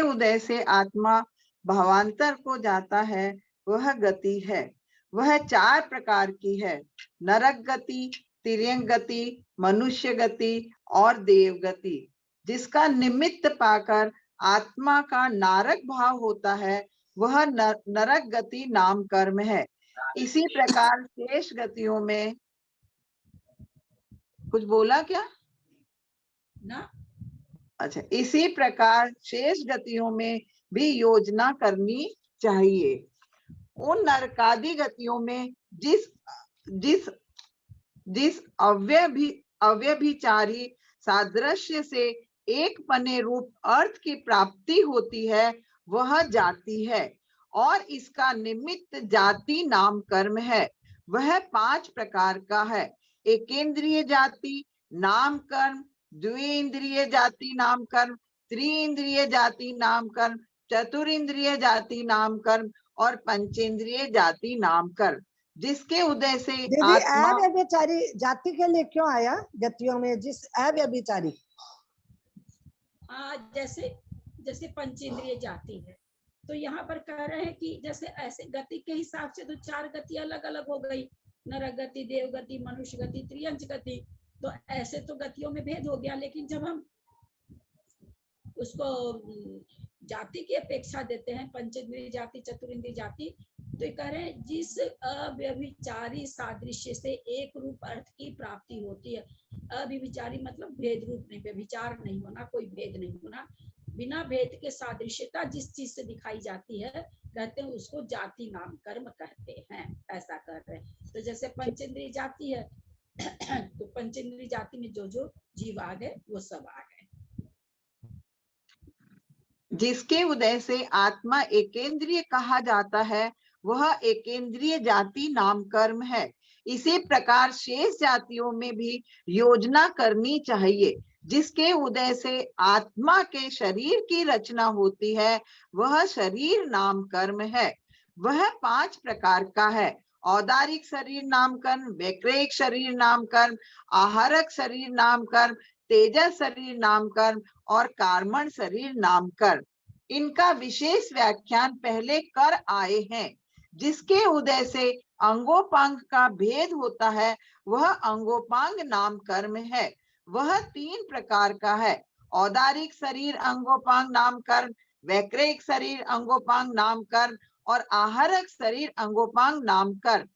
उदय से आत्मा भावांतर को जाता है वह गति है। वह 4 प्रकार की है, नरक गति, तिर्यक गति, मनुष्य गति और देव गति। जिसका निमित्त पाकर आत्मा का नारक भाव होता है वह नरक गति नाम कर्म है। इसी प्रकार शेष गतियों में कुछ बोला क्या ना? अच्छा, इसी प्रकार शेष गतियों में भी योजना करनी चाहिए। उन नरकादि गतियों में जिस अव्यभिचारी सादृश्य से एक पने रूप अर्थ की प्राप्ति होती है वह जाति है, और इसका निमित्त जाति नाम कर्म है। वह 5 प्रकार का है, एकेंद्रिय जाति नाम कर्म, द्विंद्रिय जाति नाम कर्म, त्रिइंद्रिय जाति नाम कर्म, चतुरिंद्रिय जाति नाम कर्म और पंचेंद्रिय जाति नाम कर्म। जिसके उदय से दीदी आत्मा अव्यभिचारी जाति के लिए क्यों आया गतियों में? जिस अव्यभिचारी, जैसे पंचेंद्रिय जाति है, तो यहाँ पर कह रहे हैं कि जैसे ऐसे गति के हिसाब से तो 4 गति अलग अलग हो गई, नरक गति, देव गति, मनुष्य गति, त्रियंच गति। तो ऐसे तो गतियों में भेद हो गया, लेकिन जब हम उसको जाति की अपेक्षा देते हैं, पंचेंद्रिय जाति, चतुरिंद्रिय जाति, तो कह रहे हैं जिस अव्यभिचारी सादृश्य से एक रूप अर्थ की प्राप्ति होती है। अव्यभिचारी मतलब भेद रूप नहीं, व्यभिचार नहीं होना, कोई भेद नहीं होना, बिना भेद के सादृश्यता जिस चीज से दिखाई जाती है कहते हैं उसको जाति नाम कर्म कहते हैं। ऐसा कर रहे हैं। तो जैसे पंचेंद्रिय जाति है तो पंचेंद्रिय जाति में जो जो जीव आ गए वो सब आ गए। जिसके उदय से आत्मा एकेंद्रिय कहा जाता है वह एकेंद्रिय जाति नाम कर्म है। इसी प्रकार शेष जातियों में भी योजना करनी चाहिए। जिसके उदय से आत्मा के शरीर की रचना होती है वह शरीर नाम कर्म है। वह 5 प्रकार का है, औदारिक शरीर नाम कर्म, वैक्रेयिक शरीर नाम कर्म, आहारक शरीर नाम कर्म, तेजस शरीर नाम कर्म और कार्मण शरीर नाम कर्म। इनका विशेष व्याख्यान पहले कर आए हैं। जिसके उदय से अंगोपांग का भेद होता है वह अंगोपांग नाम कर्म है। वह 3 प्रकार का है, औदारिक शरीर अंगोपांग नाम कर्म, वैक्रेयिक शरीर अंगोपांग नाम कर्म और आहारक शरीर अंगोपांग नाम कर्म।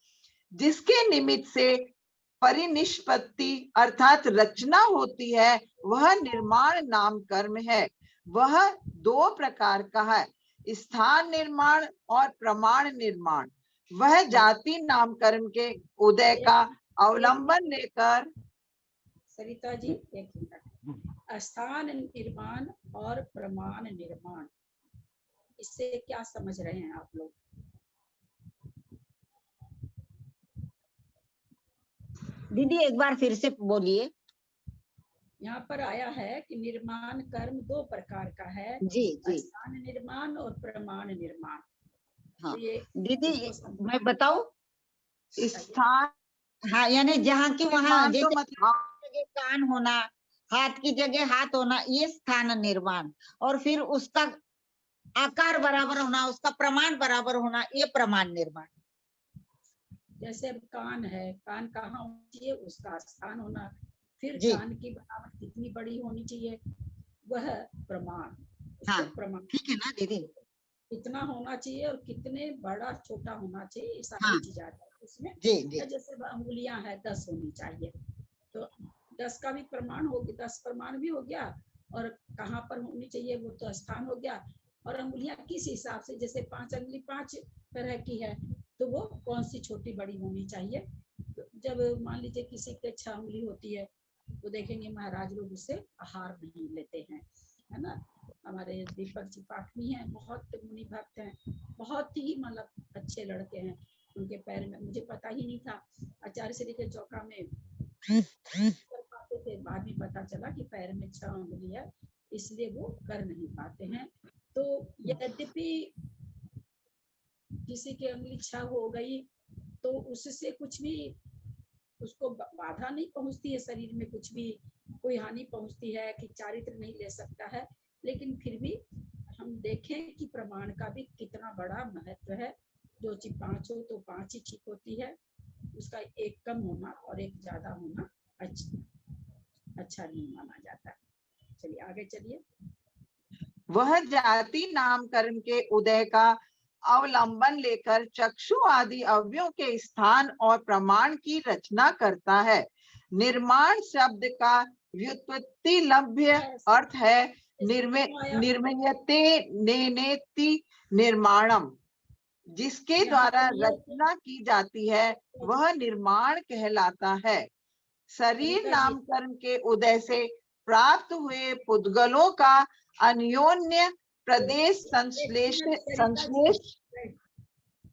जिसके निमित्त से परिनिष्पत्ति अर्थात रचना होती है वह निर्माण नाम कर्म है। वह 2 प्रकार का है, स्थान निर्माण और प्रमाण निर्माण। वह जाति नाम कर्म के उदय का अवलंबन लेकर, सरिता जी एक मिनट, स्थान निर्माण और प्रमाण निर्माण, इससे क्या समझ रहे हैं आप लोग? दीदी एक बार फिर से बोलिए। यहाँ पर आया है कि निर्माण कर्म 2 प्रकार का है, जी जी, स्थान निर्माण और प्रमाण निर्माण। हाँ तो ये दीदी मैं बताऊं? स्थान हाँ यानी जहाँ की वहाँ, तो जैसे मतलब जगह कान होना, हाथ की जगह हाथ होना, ये स्थान निर्माण, और फिर उसका आकार बराबर होना, उसका प्रमाण बराबर होना, ये प्रमाण निर्माण। जैसे अब कान है, कान कहाँ होना चाहिए उसका स्थान होना, फिर जी। कान की बनावट कितनी बड़ी होनी चाहिए वह प्रमाण। हाँ प्रमाण ठीक है ना दीदी? कितना होना चाहिए और कितने बड़ा छोटा होना चाहिए, ये सारी हाँ। चीज आ जाए उसमें। जी जी, जैसे अंगुलियां है 10 होनी चाहिए, तो 10 का भी प्रमाण हो गया, 10 प्रमाण भी हो गया, और कहाँ पर होनी चाहिए वो तो स्थान हो गया। और अंगुलियां किस हिसाब से, जैसे 5 अंगुली 5 तरह की है तो वो कौन सी छोटी बड़ी होनी चाहिए। तो जब मान लीजिए किसी के 6 अंगुली होती है तो देखेंगे महाराज लोग उससे आहार नहीं लेते हैं, है ना। हमारे दीपक जी पाठनी हैं, बहुत मुनि भक्त हैं, बहुत ही मतलब अच्छे लड़के हैं। उनके पैर में, मुझे पता ही नहीं था, आचार्य श्री के चौका में कर पाते थे, बाद में पता चला कि पैर में 6 अंगुली है, इसलिए वो कर नहीं पाते हैं। तो यद्यपि किसी की अंगुली छह हो गई तो उससे कुछ भी उसको बाधा नहीं पहुंचती है, शरीर में कुछ भी कोई हानि पहुंचती है कि चारित्र नहीं ले सकता है, लेकिन फिर भी हम देखें कि प्रमाण का भी कितना बड़ा महत्व है। जो चीज 5 हो तो 5 ही ठीक होती है, उसका एक कम होना और एक ज्यादा होना अच्छा नहीं माना जाता। चलिए आगे चलिए। वह जाति नाम कर्म के उदय का अवलंबन लेकर चक्षु आदि अवयवों के स्थान और प्रमाण की रचना करता है। निर्माण शब्द का व्युत्पत्ति लभ्य अर्थ है निर्मयते नेनेति निर्माणम। जिसके द्वारा रचना की जाती है वह निर्माण कहलाता है। शरीर नाम कर्म के उदय से प्राप्त हुए पुद्गलों का अन्योन्य प्रदेश संश्लेष।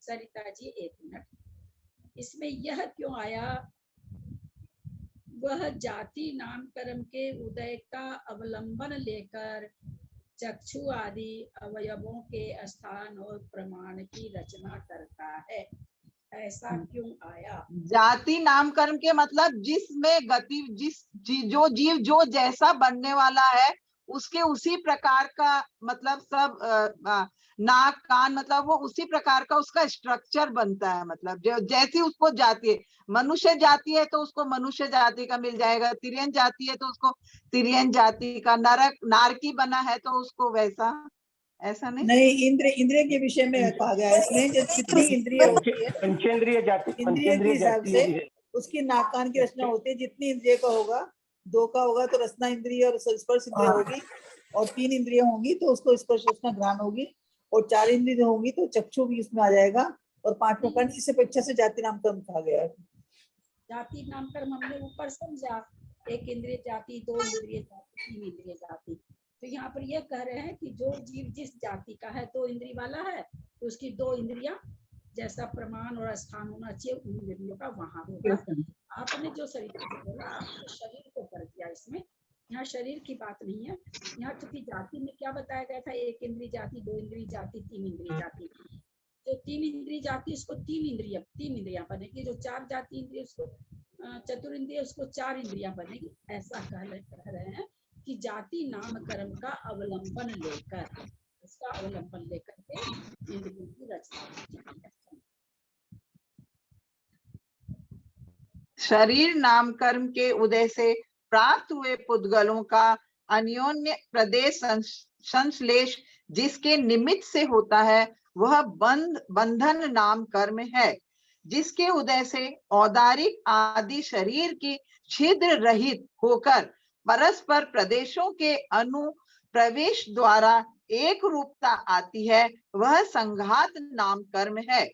सरिता जी एक मिनट, इसमें यह क्यों आया? वह जाति नाम कर्म के उदय का अवलंबन लेकर चक्षु आदि अवयवों के स्थान और प्रमाण की रचना करता है, ऐसा क्यों आया? जाति नाम कर्म के मतलब जिसमें गति जो जीव जो जैसा बनने वाला है उसके उसी प्रकार का मतलब सब नाक कान मतलब वो उसी प्रकार का उसका स्ट्रक्चर बनता है। मतलब जो जैसी उसको जाति है, मनुष्य जाति है तो उसको मनुष्य जाति का मिल जाएगा, तिर्यन जाति है तो उसको तिर्यन जाति का, नारकी बना है तो उसको वैसा, ऐसा नहीं इंद्रिय के विषय में कहा गया है इसमें जो जितनी इंद्रिय होती है पंचेंद्रिय जाति, इंद्रिय के हिसाब जाति से है। उसकी नाक कान की रचना होती है। जितनी इंद्रिय का होगा, 2 का होगा तो रसना इंद्रिय और स्पर्श इंद्रिय होगी, और 3 इंद्रिय होंगी तो उसको स्पर्श रसना घ्राण होगी, और 4 इंद्रिय होंगी तो चक्षु भी इसमें आ जाएगा, और 5वां कर्ण। इस अपेक्षा से जाति नाम कर्म कहा गया है। जाति नाम कर्म हमने ऊपर समझा, 1 इंद्रिय जाति, 2 इंद्रिय जाति, 3 इंद्रिय जाति। तो यहाँ पर यह कह रहे हैं कि जो जीव जिस जाति का है, 2 इंद्रिय वाला है तो उसकी 2 इंद्रियां जैसा प्रमाण और स्थान होना चाहिए उन इंद्रियों का वहां होगा। आपने जो शरीर को बोला, आपने शरीर को कर दिया इसमें, यहाँ शरीर की बात नहीं है। यहाँ चूंकि जाति में क्या बताया गया था, 1 इंद्रिय जाति, 2 इंद्रिय जाति, 3 इंद्रिय जाति। जो 3 इंद्रिय जाति उसको 3 इंद्रियां बनेगी, जो 4 जाति इंद्रिय उसको चतुरिंद्रिय उसको 4 इंद्रियां बनेगी। ऐसा कह रहे हैं कि जाति नाम कर्म का अवलंबन लेकर, इसका अवलंबन लेकर के इंद्रियों की रचना होती है। शरीर नाम कर्म के उदय से प्राप्त हुए पुद्गलों का अन्योन्य प्रदेश संश्लेष जिसके निमित्त से होता है वह बंधन नाम कर्म है। जिसके उदय से औदारिक आदि शरीर की छिद्र रहित होकर परस्पर प्रदेशों के अनुप्रवेश द्वारा एक रूपता आती है वह संघात नाम कर्म है।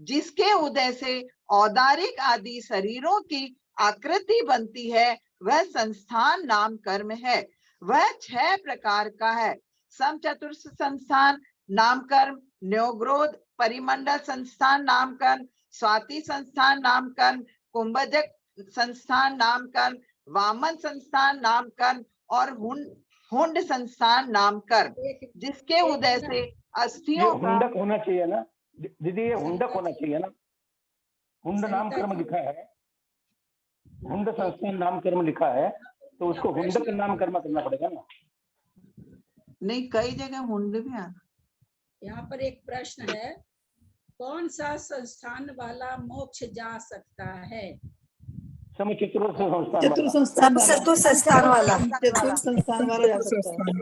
जिसके उदय से औदारिक आदि शरीरों की आकृति बनती है वह संस्थान नाम कर्म है। वह 6 प्रकार का है। समचतुर्थ संस्थान नाम कर्म, न्योग्रोध परिमंडल संस्थान नाम कर्म, स्वाति संस्थान नाम कर्म, कुंभजक संस्थान नाम कर्म, वामन संस्थान नाम कर्म और हुंड संस्थान नाम कर्म। जिसके उदय से अस्थियों का हुंडक होना चाहिए ना दीदी, ये हुंडक होना चाहिए ना। हुंड नाम कर्म लिखा है, हुंड संस्थान नाम कर्म लिखा है तो उसको हुंडक नाम कर्म करना पड़ेगा ना। नहीं, कई जगह हुंड भी आता। यहाँ पर एक प्रश्न है, कौन सा संस्थान वाला मोक्ष जा सकता है? चतुर्थ संस्थान वाला जा सकता है।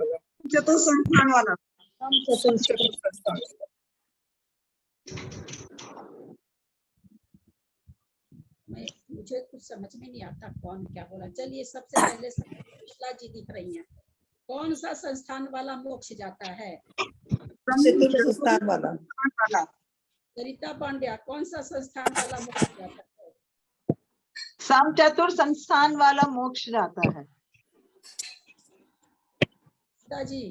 चतुर्थ संस्थान वाला मुझे कुछ समझ में नहीं आता कौन क्या बोला। चलिए सबसे पहले विश्ला जी दिख रही हैं, कौन सा संस्थान वाला मोक्ष जाता है? चतुर्थ संस्थान वाला। सरिता पांड्या, कौन सा संस्थान वाला मोक्ष जाता है? समचतुर्थ संस्थान वाला मोक्ष जाता है। जी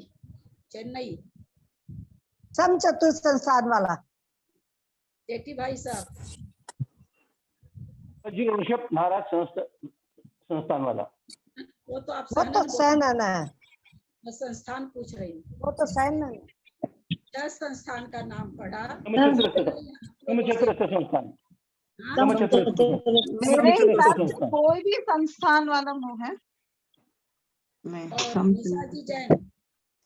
चेन्नई, समचतुर्थ संस्थान वाला। जेठी भाई साहब, जी ऋषभ महाराज संस्थान वाला। वो तो आप वो तो सहनन है। मैं संस्थान पूछ रही हूँ। वो तो सैन्य है। 10 संस्थान का नाम पढ़ा। समचतुरस्र संस्थान। हाँ? समचतुरस्र मेरे हिसाब से संस्थान। कोई भी संस्थान वाला मुंह है नहीं। और निशा जी जैन।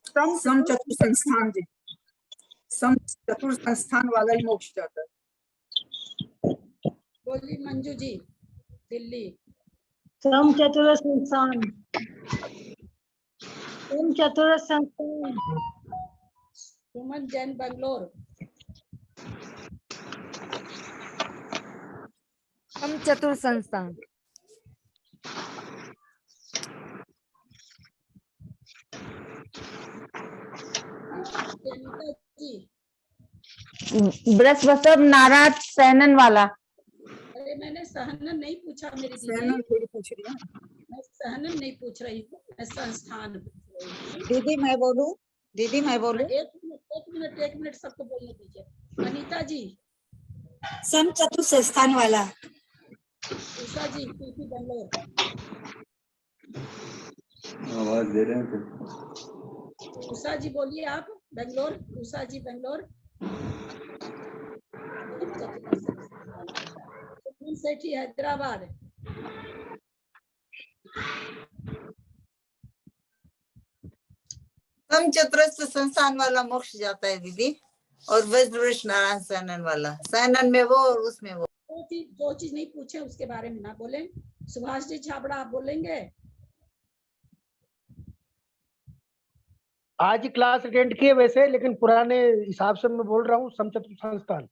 सम चतुर संस्थान जी, सम चतुर संस्थान वाला ही मोक्ष जाता है। बोली मंजू जी दिल्ली। सम चतुर संस्थान, सम चतुर संस्थान। सुमन जैन बंगलोर। सम चतुर संस्थान। अनीता जी। बृहस्पति नारायण सैनन वाला। अरे मैंने सहनन नहीं पूछा मेरी सैनन दीदी, थोड़ी पूछ रही है। मैं सहनन नहीं पूछ रही हूँ, मैं संस्थान पूछ रही हूँ। दीदी मैं बोलूं? दीदी मैं बोलूं? एक मिनट सबको बोलने दीजिए। अनीता जी। सम चतुर संस्थान वाला। उषा जी पीपी बंगलोर। आवाज दे रहे हैं तो। उषा जी बोलिए आप बेंगलोर। उषा जी बेंगलोर। सुमन सेठी हैदराबाद। सम चतुरस्र संस्थान वाला मोक्ष जाता है दीदी, और वज्रवृष नारायण सैनन वाला, सैनन में वो और उसमें वो। जो चीज नहीं पूछे उसके बारे में ना बोले। सुभाष जी छाबड़ा आप बोलेंगे? आज ही क्लास अटेंड किए वैसे, लेकिन पुराने हिसाब से मैं बोल रहा हूँ समचतुर संस्थान।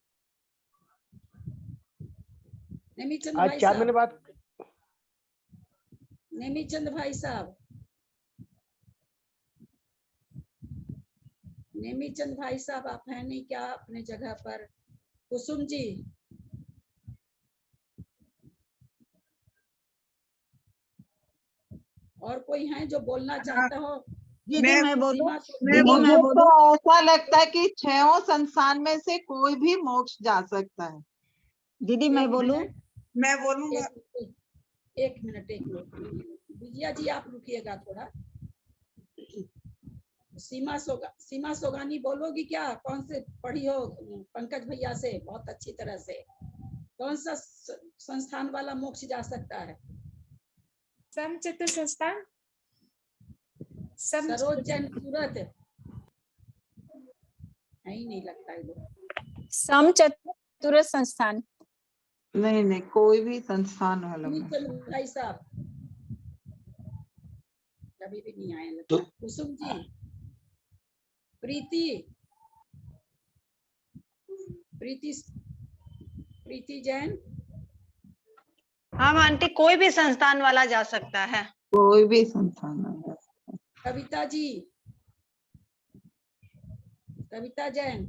नेमीचंद आज भाई 4 महीने साहब। बाद। नेमीचंद भाई साहब। नेमीचंद भाई साहब आप हैं नहीं क्या अपने जगह पर? कुसुम जी। और कोई है जो बोलना चाहता हो? दीदी मैं बोलूं? मुझे दीदी मैं तो बोलूं? ऐसा लगता है कि 6 संस्थान में से कोई भी मोक्ष जा सकता है। दीदी मैं बोलूं? मैं बोलूंगा। एक मिनट विजया जी आप रुकिएगा थोड़ा। सीमा सोगानी बोलोगी क्या? कौन से पढ़ी हो पंकज भैया से बहुत अच्छी तरह से? कौन सा संस्थान वाला मोक्ष जा सकता है? सम चतुर संस्थान। सरोज जैन सूरत है ही नहीं लगता है लोग। सम चतुर संस्थान। नहीं कोई भी संस्थान वाला मुंह। भाई साहब कभी भी नहीं आए लगता। कुसुम जी। प्रीति जैन। हाँ आंटी, कोई भी संस्थान वाला जा सकता है। कोई भी संस्थान वाला। कविता जी। कविता जैन।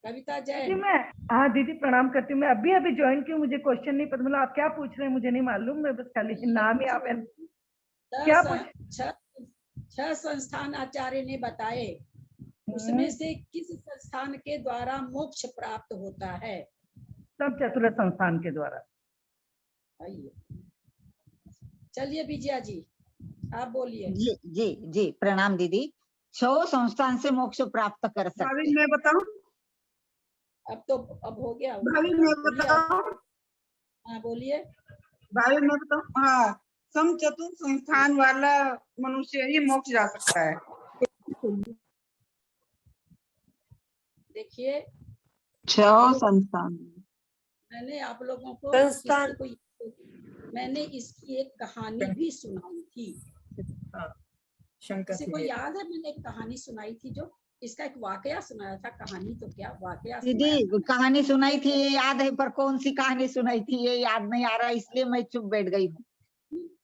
कविता दीदी जैन। मैं, हाँ दीदी प्रणाम करती हूँ। मैं अभी ज्वाइन की हूँ, मुझे क्वेश्चन नहीं पता, मतलब आप क्या पूछ रहे हैं मुझे नहीं मालूम। मैं बस खाली नाम ही आप क्या पूछ। 6 संस्थान आचार्य ने बताए, उसमें से किस संस्थान के द्वारा मोक्ष प्राप्त होता है? सब चतुर संस्थान के द्वारा। चलिए विजया जी आप बोलिए। जी जी जी प्रणाम दीदी। 6 संस्थान से मोक्ष प्राप्त कर सकते हैं। मैं बताऊं? अब हो गया। भाभी मैं बताऊं? हाँ बोलिए। भाभी मैं बताऊं? हाँ, सम चतुर संस्थान वाला मनुष्य ही मोक्ष जा सकता है। देखिए 6 संस्थान। मैंने आप लोगों को मैंने इसकी एक कहानी भी सुनाई थी। किसी को याद है? मैंने एक कहानी सुनाई थी, जो इसका एक वाकया सुनाया था। कहानी तो क्या वाकया दीदी कहानी सुनाई थी ये याद है, पर कौन सी कहानी सुनाई थी ये याद नहीं आ रहा, इसलिए मैं चुप बैठ गई हूँ।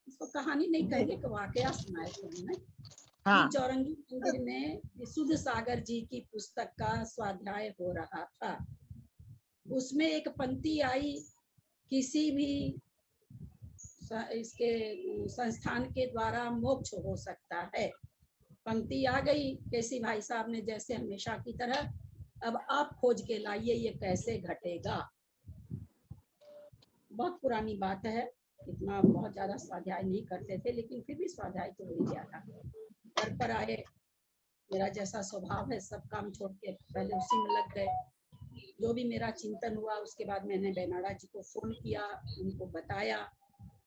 इसको कहानी नहीं कहेंगे, एक वाकया सुनाया था मैंने। हाँ। चौरंगी मंदिर में सुध सागर जी की पुस्तक का स्वाध्याय हो रहा था। उसमें एक पंक्ति आई, किसी भी इसके संस्थान के द्वारा मोक्ष हो सकता है। पंक्ति आ गई केसी भाई साहब ने जैसे हमेशा की तरह, अब आप खोज के लाइए ये कैसे घटेगा। बहुत पुरानी बात है, इतना बहुत ज्यादा स्वाध्याय नहीं करते थे, लेकिन फिर भी स्वाध्याय तो हो ही गया था। घर पर आए, मेरा जैसा स्वभाव है सब काम छोड़ के पहले उसी में लग गए। जो भी मेरा चिंतन हुआ उसके बाद मैंने बेनाड़ा जी को फोन किया, उनको बताया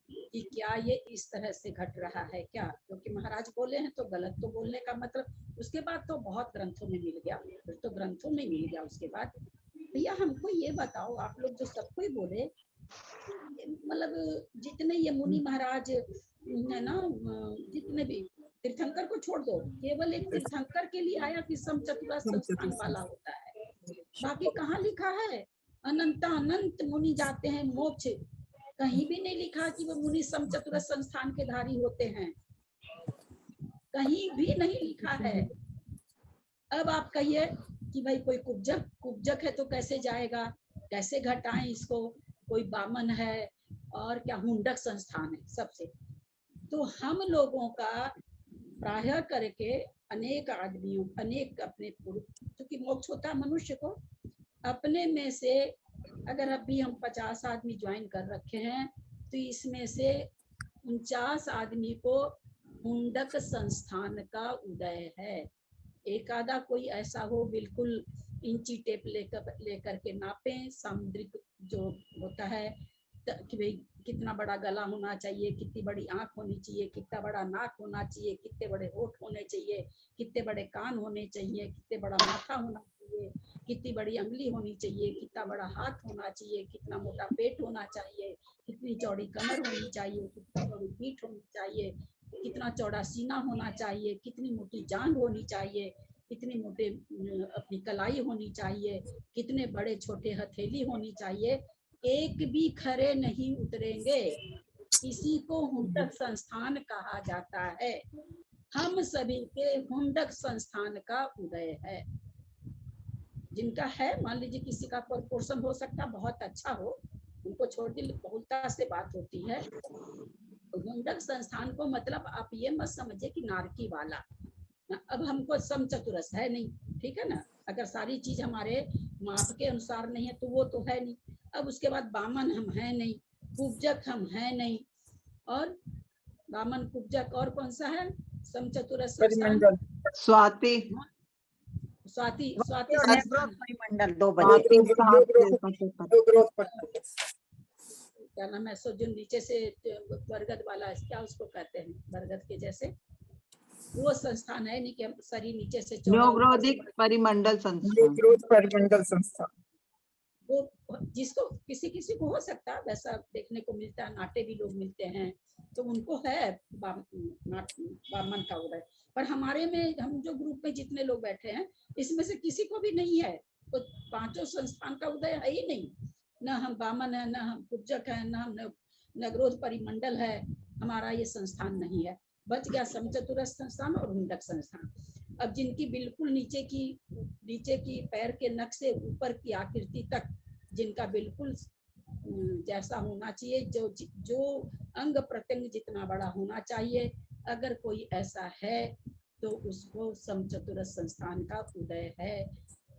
कि क्या ये इस तरह से घट रहा है क्या, क्योंकि महाराज बोले हैं तो गलत तो बोलने का मतलब। उसके बाद तो बहुत ग्रंथों में मिल गया, फिर तो ग्रंथों में मिल गया। उसके बाद भैया हमको ये बताओ, आप लोग जो सबको ही बोले, मतलब जितने ये मुनि महाराज है ना, जितने भी तीर्थंकर को छोड़ दो, केवल एक तीर्थंकर के लिए आया कि समचतुरा संस्थान वाला होता है। बाकी कहाँ लिखा है अनंत अनंत मुनि जाते हैं मोक्ष, कहीं भी नहीं लिखा कि वो मुनि समचतुर संस्थान के धारी होते हैं, कहीं भी नहीं लिखा है। अब आप कहिए कि भाई कोई कुब्जक है तो कैसे जाएगा, कैसे घटाएं इसको, कोई बामन है और क्या हुंडक संस्थान है सबसे। तो हम लोगों का प्रायः करके अनेक आदमियों, अनेक अपने, क्योंकि मोक्ष होता है मनुष्य को, अपने में से अगर अभी हम 50 आदमी ज्वाइन कर रखे हैं तो इसमें से 49 आदमी को हुंडक संस्थान का उदय है। एक आधा कोई ऐसा हो बिल्कुल इंची टेप लेकर के नापें, सामुद्रिक जो होता है कि भाई कितना बड़ा गला होना चाहिए, कितनी बड़ी आंख होनी चाहिए, कितना बड़ा नाक होना चाहिए, कितने बड़े होठ होने चाहिए, कितने बड़े कान होने चाहिए, कितने बड़ा माथा होना चाहिए, कितनी बड़ी अंगुली होनी चाहिए, कितना बड़ा हाथ होना चाहिए, कितना मोटा पेट होना चाहिए, कितनी चौड़ी कमर होनी चाहिए, कितनी चौड़ी पीठ होनी चाहिए, कितना चौड़ा सीना होना चाहिए, कितनी मोटी जांघ होनी चाहिए, कितनी मोटे अपनी कलाई होनी चाहिए, कितने बड़े छोटे हथेली होनी चाहिए। एक भी खरे नहीं उतरेंगे, इसी को हुंडक संस्थान कहा जाता है। हम सभी के हुंडक संस्थान का उदय है। जिनका है, मान लीजिए किसी का पोर्शन हो सकता बहुत अच्छा हो, उनको छोड़ के बहुलता से बात होती है। हुंडक संस्थान को मतलब आप ये मत समझिए कि नारकी वाला। अब हमको समचतुरस है नहीं, ठीक है ना, अगर सारी चीज हमारे माप के अनुसार नहीं है तो वो तो है नहीं। अब उसके बाद बामन हम है नहीं, कुब्जक हम है नहीं, और बामन कुब्जक और कौन सा है समचतुरस संस्थान? स्वाति स्वाति परिमंडल 2 क्या नाम है, सो जो नीचे से बरगद वाला क्या उसको कहते हैं, बरगद के जैसे वो संस्थान है नहीं कि हम शरीर नीचे से न्योग्रोधिक परिमंडल संस्थान। वो जिसको किसी किसी को हो सकता है, वैसा देखने को मिलता है, नाटे भी लोग मिलते हैं तो उनको है बामन का उदय। पर हमारे में, हम जो ग्रुप में जितने लोग बैठे हैं इसमें से किसी को भी नहीं है, तो पांचों संस्थान का उदय है ही नहीं। न हम बामन है, न हम कुब्जक है, न हम नगरोध परिमंडल है, हमारा ये संस्थान नहीं है। बच गया समचतुरस संस्थान और हुंडक संस्थान। अब जिनकी बिल्कुल नीचे की पैर के नख से ऊपर की आकृति तक जिनका बिल्कुल जैसा होना चाहिए, जो अंग प्रत्यंग जितना बड़ा होना चाहिए, अगर कोई ऐसा है तो उसको समचतुरस संस्थान का उदय है।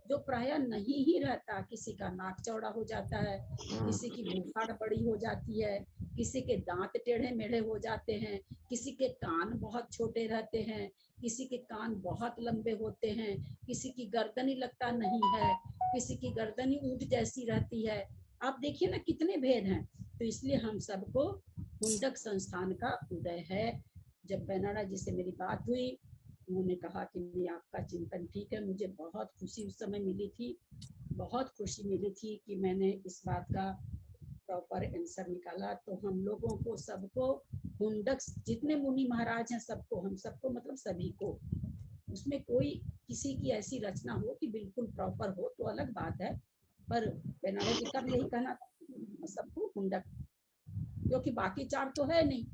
जो प्रायः नहीं ही रहता, किसी का नाक चौड़ा हो जाता है, किसी की भूखाड़ बड़ी हो जाती है, किसी के दांत टेढ़े मेढ़े हो जाते हैं, किसी के कान बहुत छोटे रहते हैं, किसी के कान बहुत लंबे होते हैं, किसी की गर्दन ही लगता नहीं है, किसी की गर्दन ही ऊंट जैसी रहती है। आप देखिए ना कितने भेद हैं। तो इसलिए हम सबको हुंडक संस्थान का उदय है। जब बेनाड़ा जी से मेरी बात हुई, उन्होंने कहा कि नहीं आपका चिंतन ठीक है। मुझे बहुत खुशी उस समय मिली थी, बहुत खुशी मिली थी कि मैंने इस बात का प्रॉपर आंसर निकाला। तो हम लोगों को सबको हुंडक, जितने मुनि महाराज हैं सबको, हम सबको मतलब सभी को, उसमें कोई किसी की ऐसी रचना हो कि बिल्कुल प्रॉपर हो तो अलग बात है, पर बेनाड़ा जी का यही कहना था सबको हुंडक, क्योंकि बाकी चार तो है नहीं,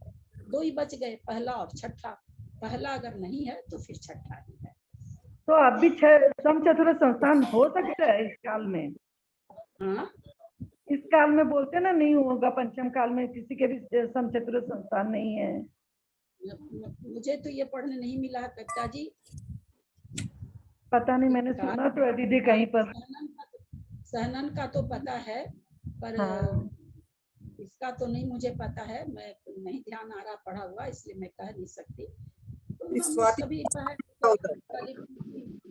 दो ही बच गए, पहला और छठा। पहला अगर नहीं है तो फिर छठा ही है। तो अब भी समचतुर संस्थान हो सकता है इस काल में? हाँ, इस काल में बोलते ना नहीं होगा, पंचम काल में किसी के भी समचतुर संस्थान नहीं है। मुझे तो ये पढ़ने नहीं मिला कविता जी, पता नहीं, मैंने सुना तो है दीदी कहीं पर। सहनन का तो पता है, पर हाँ। इसका तो नहीं मुझे पता है, मैं नहीं ध्यान आ रहा पढ़ा हुआ, इसलिए मैं कह नहीं सकती। तो हम लोग सभी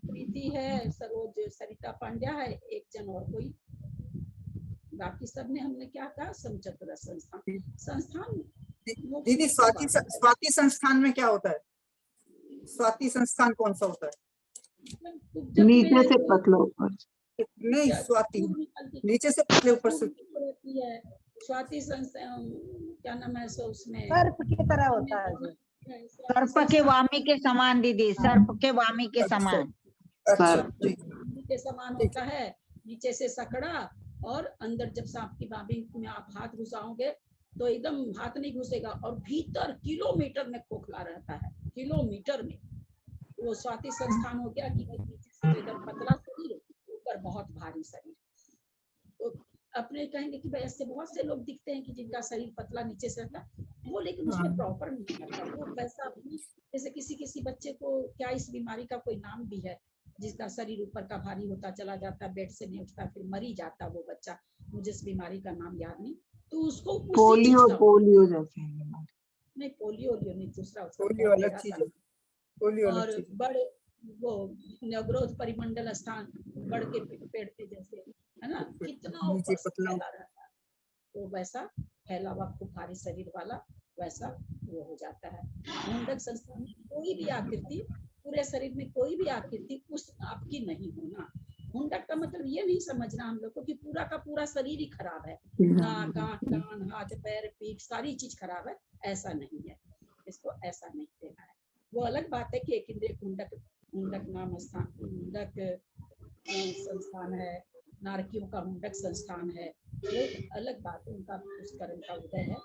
प्रीति है, सरोज, सरिता पांड्या है, एक जन और कोई, बाकी सब ने हमने क्या कहा, समचतुर संस्थान। संस्थान दीदी स्वाति संस्थान में क्या होता है? स्वाति संस्थान कौन सा होता है? नीचे से पतला ऊपर, नहीं स्वाति नीचे से पतले ऊपर से। स्वाति संस्थान क्या नाम है सो, उसमें सर्प की तरह होता है जो। सर्प के वामी के समान दीदी, सर्प के वामी के समान। के समान होता है, नीचे से सकड़ा और अंदर जब सांप की वामी में आप हाथ घुसाओगे तो एकदम हाथ नहीं घुसेगा और भीतर किलोमीटर में खोखला रहता है, किलोमीटर में। वो स्वाति संस्थान हो गया कि नीचे से एकदम पतला शरीर, ऊपर बहुत भारी शरीर। तो अपने कहेंगे कि भाई ऐसे बहुत से लोग दिखते हैं कि जिनका शरीर पतला नीचे से रहता है वो, लेकिन उसमें प्रॉपर नहीं रहता वो वैसा भी। जैसे किसी बच्चे को क्या इस बीमारी का कोई नाम भी है, जिसका शरीर ऊपर का भारी होता चला जाता, बेड से नहीं उठता, फिर मरी जाता वो बच्चा, मुझे इस बीमारी का नाम याद नहीं। तो उसको पोलियो जैसे नहीं, पोलियो नहीं, दूसरा पोलियो अलग चीज है, पोलियो अलग और चीज। बड़े वो नवग्रोथ परिमंडल स्थान, बड़ के पेड़ पे जैसे है ना, कितना ऊपर फैला रहता है, तो वैसा फैला हुआ खूब भारी शरीर वाला वैसा वो हो जाता है। मुंडक संस्थान में कोई भी आकृति, पूरे शरीर में कोई भी आकृति उस आपकी नहीं होना। मुंडक का मतलब ये नहीं समझना हम लोग को कि पूरा का पूरा शरीर ही खराब है, नाक, आँख, कान, हाथ, पैर, पीठ सारी चीज खराब है, ऐसा नहीं है। इसको ऐसा नहीं देना है। वो अलग बात है कि एक इंद्रिय मुंडक नाम स्थान, मुंडक संस्थान है, नारकियों का मुंडक संस्थान है, वो अलग बात है, उनका पुष्करण का उदय है।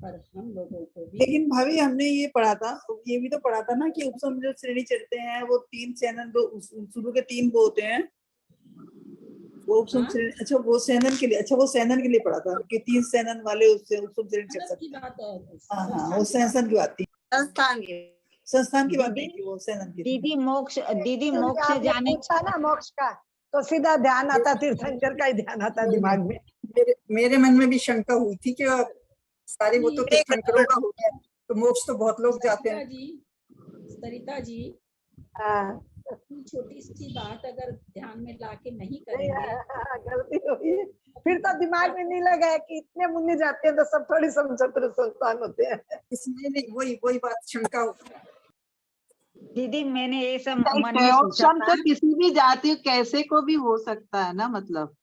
पर हम लोगों को भी, लेकिन भाभी हमने ये पढ़ा था, ये भी तो पढ़ा था ना कि उपसम जो श्रेणी चढ़ते हैं वो 3 सेनन, दो शुरू के 3 वो होते हैं वो उपसम श्रेणी। अच्छा वो सेनन के लिए, अच्छा वो सेनन के लिए पढ़ा था कि 3 सेनन वाले उससे उपसम श्रेणी चढ़ सकते हैं। हाँ वो सेनन की बात थी, संस्थान की बात नहीं थी, वो सेनन की। दीदी मोक्ष जाने पूछा ना मोक्ष का, तो सीधा ध्यान आता तीर्थंकर का ही ध्यान आता दिमाग में। मेरे मन में भी शंका हुई थी कि सारी वो तो तीर्थंकरों का हो गया, तो मोक्ष तो बहुत लोग जाते हैं। सरिता जी छोटी सी बात अगर ध्यान में लाके नहीं करेंगे, गलती हुई, फिर तो दिमाग में नहीं लगा है कि इतने मुन्नी जाते हैं तो सब थोड़ी समचतुर संस्थान होते हैं। इसलिए नहीं, वही बात शंका होती है। दीदी मैंने ये सब मन में सोचा था, किसी भी जाति कैसे को भी हो सकता है ना, मतलब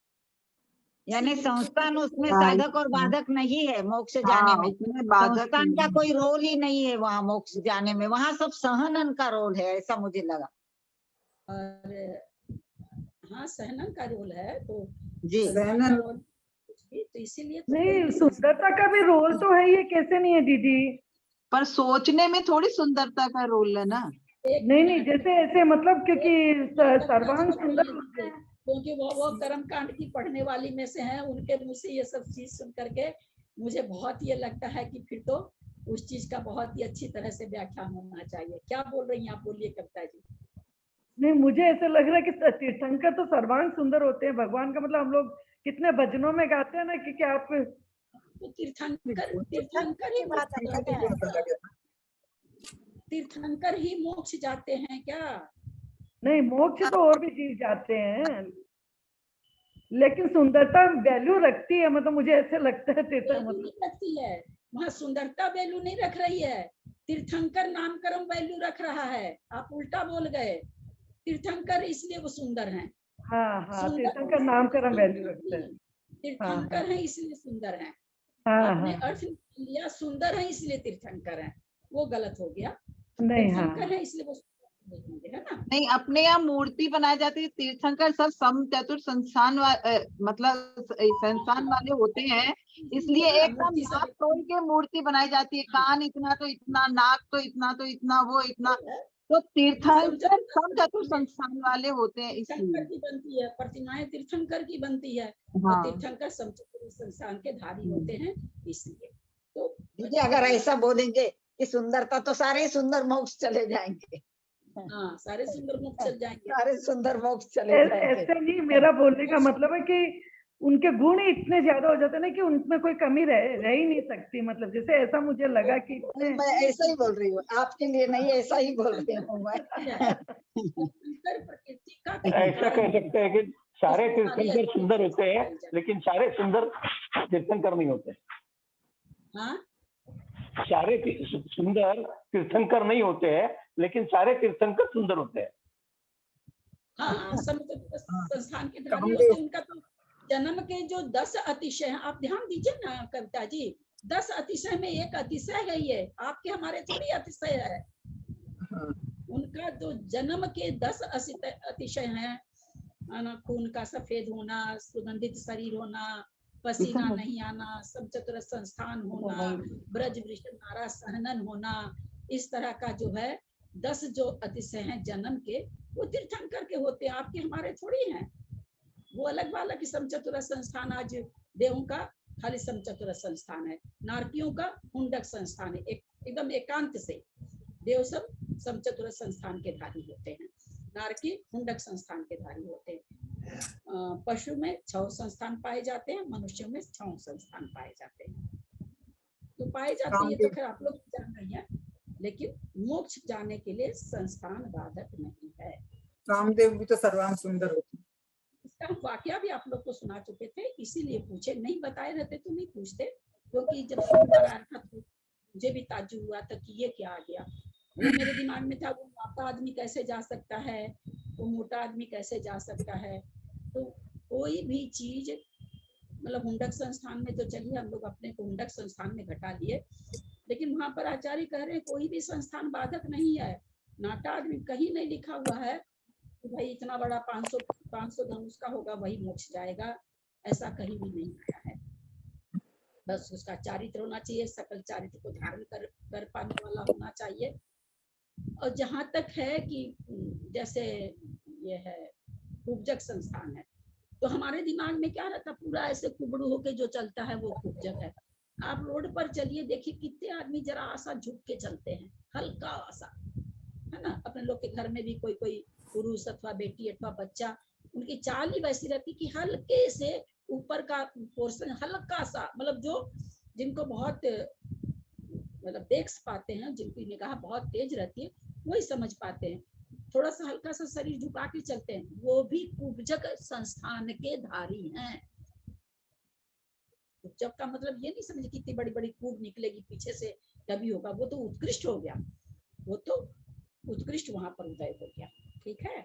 यानी संस्थान उसमें साधक और बाधक नहीं है मोक्ष जाने में, संस्थान का कोई रोल ही नहीं है वहाँ मोक्ष जाने में, वहाँ सब सहनन का रोल है, ऐसा मुझे लगा। और हाँ सहनन का रोल है, तो जी सहनन, तो इसीलिए नहीं सुंदरता का भी रोल तो है, ये कैसे नहीं है दीदी? पर सोचने में थोड़ी सुंदरता का रोल है ना। नहीं जैसे ऐसे मतलब, क्योंकि सर्वांग सुंदर, क्योंकि वो कर्म कांड की पढ़ने वाली में से हैं, उनके मुंह से ये सब चीज सुन करके मुझे बहुत ये लगता है कि फिर तो उस चीज का बहुत ही अच्छी तरह से व्याख्यान होना चाहिए। क्या बोल रही हैं आप, बोलिए कविता जी। नहीं मुझे ऐसे लग रहा है कि तीर्थंकर तो सर्वांग सुंदर होते हैं भगवान का, मतलब हम लोग कितने भजनों में गाते हैं ना कि आप तो तीर्थंकर ही बात करते हैं, तीर्थंकर ही मोक्ष जाते हैं क्या? नहीं मोक्ष तो और भी चीज जाते हैं, लेकिन सुंदरता वैल्यू रखती है, मतलब मुझे ऐसे लगता है मतलब रखती है, वहाँ सुंदरता वैल्यू नहीं रख रही है, तीर्थंकर नामकरण वैल्यू रख रहा है। आप उल्टा बोल गए, तीर्थंकर इसलिए वो सुंदर हैं। हाँ तीर्थंकर नामकरण वैल्यू रखते हैं, तीर्थंकर हैं इसलिए सुंदर हैं। आपने अर्थ लिया सुंदर है इसलिए तीर्थंकर हैं, वो गलत हो गया। तीर्थंकर है इसलिए वो है ना। नहीं, अपने यहाँ मूर्ति बनाई जाती है, तीर्थंकर सब समचतुर संस्थान मतलब संस्थान वाले होते हैं, इसलिए एकदम नाक तोड़ के मूर्ति बनाई जाती है, कान इतना तो इतना, नाक तो इतना तो इतना, वो इतना, तो तीर्थंकर समचतुर संस्थान वाले होते हैं, इसलिए की बनती है प्रतिमाएं, तीर्थंकर की बनती है। हाँ। तीर्थंकर समचतुर संस्थान के धारी होते हैं, इसलिए। तो दीदी अगर ऐसा बोलेंगे कि सुंदरता, तो सारे सुंदर मोक्ष चले जाएंगे। हाँ सारे सुंदर मोक्ष चल जाएंगे, सारे सुंदर मोक्ष चले जाएंगे। ऐसे नहीं, मेरा बोलने का मतलब है कि उनके गुण ही इतने ज्यादा हो जाते हैं ना कि उनमें कोई कमी रह ही नहीं सकती। मतलब जैसे ऐसा मुझे लगा कि नहीं, मैं ऐसा ही बोल रही हूँ, आपके लिए नहीं, ऐसा ही बोल रही हूँ मैं। ऐसा कह सकते हैं कि सारे तीर्थंकर सुंदर होते हैं, लेकिन सारे सुंदर तीर्थंकर नहीं होते। हाँ सारे सुंदर तीर्थंकर नहीं होते हैं, लेकिन सारे तीर्थंकर सुंदर होते हैं। हाँ, समचतुर संस्थान के धारी होते हैं। उनका तो जन्म के जो 10 अतिशय हैं, आप ध्यान दीजिए ना कविता जी, 10 अतिशय में एक अतिशय है ये, आपके हमारे थोड़ी अतिशय है। उनका जो जन्म के 10 अतिशय हैं, खून का सफेद होना, सुगंधित शरीर होना, पसीना नहीं आना, समचतुर संस्थान होना, ब्रज वृषणारा सहनन होना, इस तरह का जो है 10 जो अतिशय हैं जन्म के, वो तीर्थंकर के होते हैं, आपके हमारे थोड़ी हैं। वो अलग वाला की समचतुर संस्थान आज देवों का खाली समचतुर संस्थान है, नारकियों का हुंडक संस्थान है। एकदम एकांत से देव सब समचतुर संस्थान के धारी होते हैं, नारकी हुंडक संस्थान के धारी होते हैं। पशु में 6 संस्थान पाए जाते हैं, मनुष्यों में 6 संस्थान पाए जाते हैं। तो पाए जाते हैं, तो खैर आप लोग जान रही हैं, लेकिन मोक्ष जाने के लिए संस्थान बाधक नहीं है। कामदेव भी तो सर्वांग सुंदर होते हैं। इसका हम वाकया भी आप लोग को सुना चुके थे, इसीलिए पूछे, नहीं बताए रहते तो नहीं पूछते, क्योंकि जब सोमवार आया था तो मुझे भी ताज्जुब हुआ था कि ये क्या आ गया। मेरे दिमाग में था वो मोटा आदमी कैसे जा सकता है, वो मोटा आदमी कैसे जा सकता है। तो कोई भी चीज मतलब हुंडक संस्थान में तो चलिए हम लोग अपने को हुंडक संस्थान में घटा लिए, लेकिन वहां पर आचार्य कह रहे हैं कोई भी संस्थान बाधक नहीं है। नाटा आदमी कहीं नहीं लिखा हुआ है कि भाई इतना बड़ा 500 धनुष का होगा वही मोक्ष जाएगा, ऐसा कहीं भी नहीं आया है। बस उसका चारित्र होना चाहिए, सकल चारित्र को धारण कर पाने वाला होना चाहिए। और जहां तक है कि जैसे ये है उपजक संस्थान है, तो हमारे दिमाग में क्या रहता, पूरा ऐसे कुबड़ू होके जो चलता है वो उपजक है। आप रोड पर चलिए, देखिए कितने आदमी जरा आसा झुक के चलते हैं, हल्का आसा, है ना। अपने लोग के घर में भी कोई कोई पुरुष अथवा बेटी अथवा बच्चा, उनकी चाल ही वैसी रहती कि हल्के से ऊपर का पोर्शन हल्का सा, मतलब जो जिनको बहुत मतलब देख पाते हैं, जिनकी निगाह बहुत तेज रहती है, वही समझ पाते हैं। थोड़ा सा हल्का सा शरीर झुका के चलते हैं, वो भी कुब्जक संस्थान के धारी हैं। कुब्जक का मतलब ये नहीं समझे कितनी बड़ी बड़ी कूब निकलेगी पीछे से तभी होगा, वो तो उत्कृष्ट हो गया, वो तो उत्कृष्ट वहां पर उदय हो गया। ठीक है,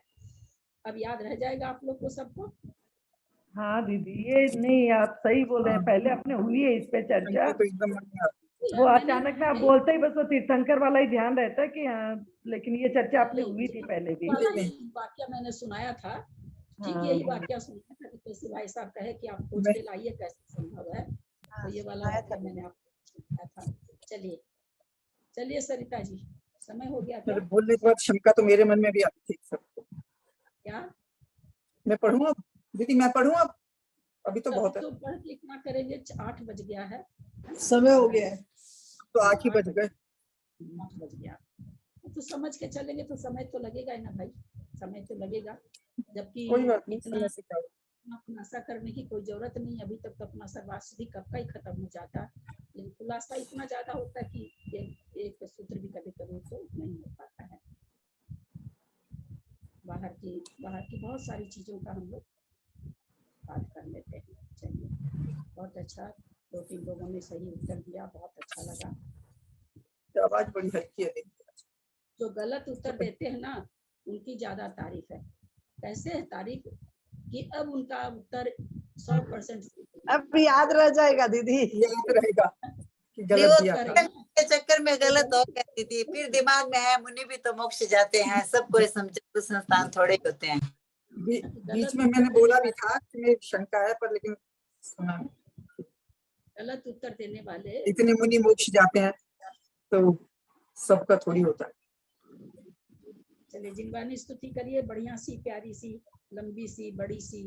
अब याद रह जाएगा आप लोग को सबको। हाँ दीदी, ये नहीं आप सही बोल रहे हैं, पहले अपने हुई है इस पे चर्चा, वो अचानक में आप बोलते ही बस वो तीर्थंकर वाला ही ध्यान रहता है कि हाँ, लेकिन ये चर्चा आपने हुई थी पहले भी। वाक्य मैंने सुनाया था, ठीक है, यही वाक्य सुनाया था कि कैसे भाई साहब कहे कि आप पूछ के लाइए कैसे संभव है, तो ये वाला वाक्य मैंने आपको सुनाया था। चलिए चलिए सरिता जी, समय हो गया क्या? बोलने के बाद शंका तो मेरे मन में भी आई थी सबको। क्या मैं पढ़ूं अब दीदी, मैं पढ़ूं अब? अभी तो बहुत है। तो पढ़ के इतना करेंगे, 8 बज गया है, समय हो गया है, तो 8 ही बज गए। 8 बज गया, तो समझ के चलेंगे तो समय तो लगेगा ही ना भाई, समय तो लगेगा। जबकि कोई बात नहीं, इतना समय से क्या खुलासा करने की कोई जरूरत नहीं, अभी तक तो अपना सर्वास्व भी कब का ही खत्म हो जाता, लेकिन खुलासा इतना ज्यादा होता है कि एक सूत्र भी कभी कभी तो नहीं हो पाता है। बाहर की बहुत सारी चीजों का हम लोग बात कर लेते हैं। चलिए, बहुत अच्छा, 2-3 लोगों ने सही उत्तर दिया, बहुत अच्छा लगा। आवाज बड़ी हल्की है। जो गलत उत्तर देते हैं ना, उनकी ज्यादा तारीफ है। कैसे है तारीफ कि अब उनका उत्तर 100% अब याद रह जाएगा दीदी, याद रहेगा कि नहीं, गलत वो दिया था। के चक्कर में गलत हो गई थी, फिर दिमाग में है मुनि भी तो मोक्ष जाते हैं, सबको समचतुर संस्थान थोड़े होते हैं। बीच में मैंने बोला भी था कि मेरी शंका है, पर लेकिन सुना गलत उत्तर देने वाले इतने मुनि मोक्ष जाते हैं तो सबका थोड़ी होता है। चलिए जिनवानी स्तुति करिए, बढ़िया सी, प्यारी सी, लंबी सी, बड़ी सी।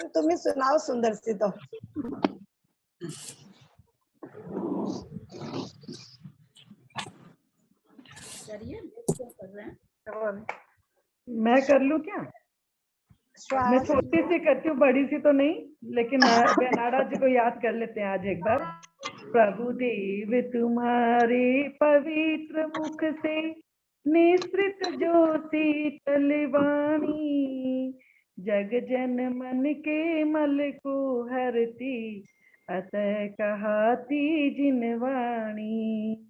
तुम्हें सुनाओ सुंदर सी तो। करिए, क्या कर रहे हैं? मैं कर लूं क्या? मैं छोटी सी करती हूँ, बड़ी सी तो नहीं, लेकिन बेनाडा जी को याद कर लेते हैं आज एक बार। प्रभु देव तुम्हारे पवित्र मुख से निसृत जो शीतल वाणी, जग जन मन के मल को हरती, अतः कहाती जिन वाणी।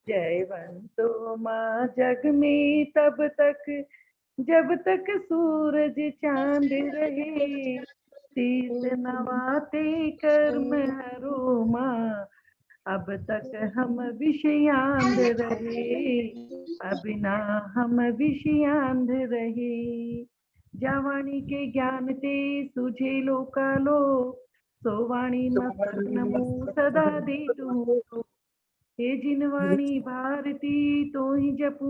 जयवंतो माँ जग में तब तक जब तक सूरज चांद रहे, शीस नवाते कर्म हरो माँ, अब तक हम विषयांध रहे, अब ना हम विषयांध रहे। जावाणी के ज्ञान ते सुझे लोकालो, सोवाणी मस्तक नमो सदा दे तू। हे जिनवाणी भारती तो ही जपू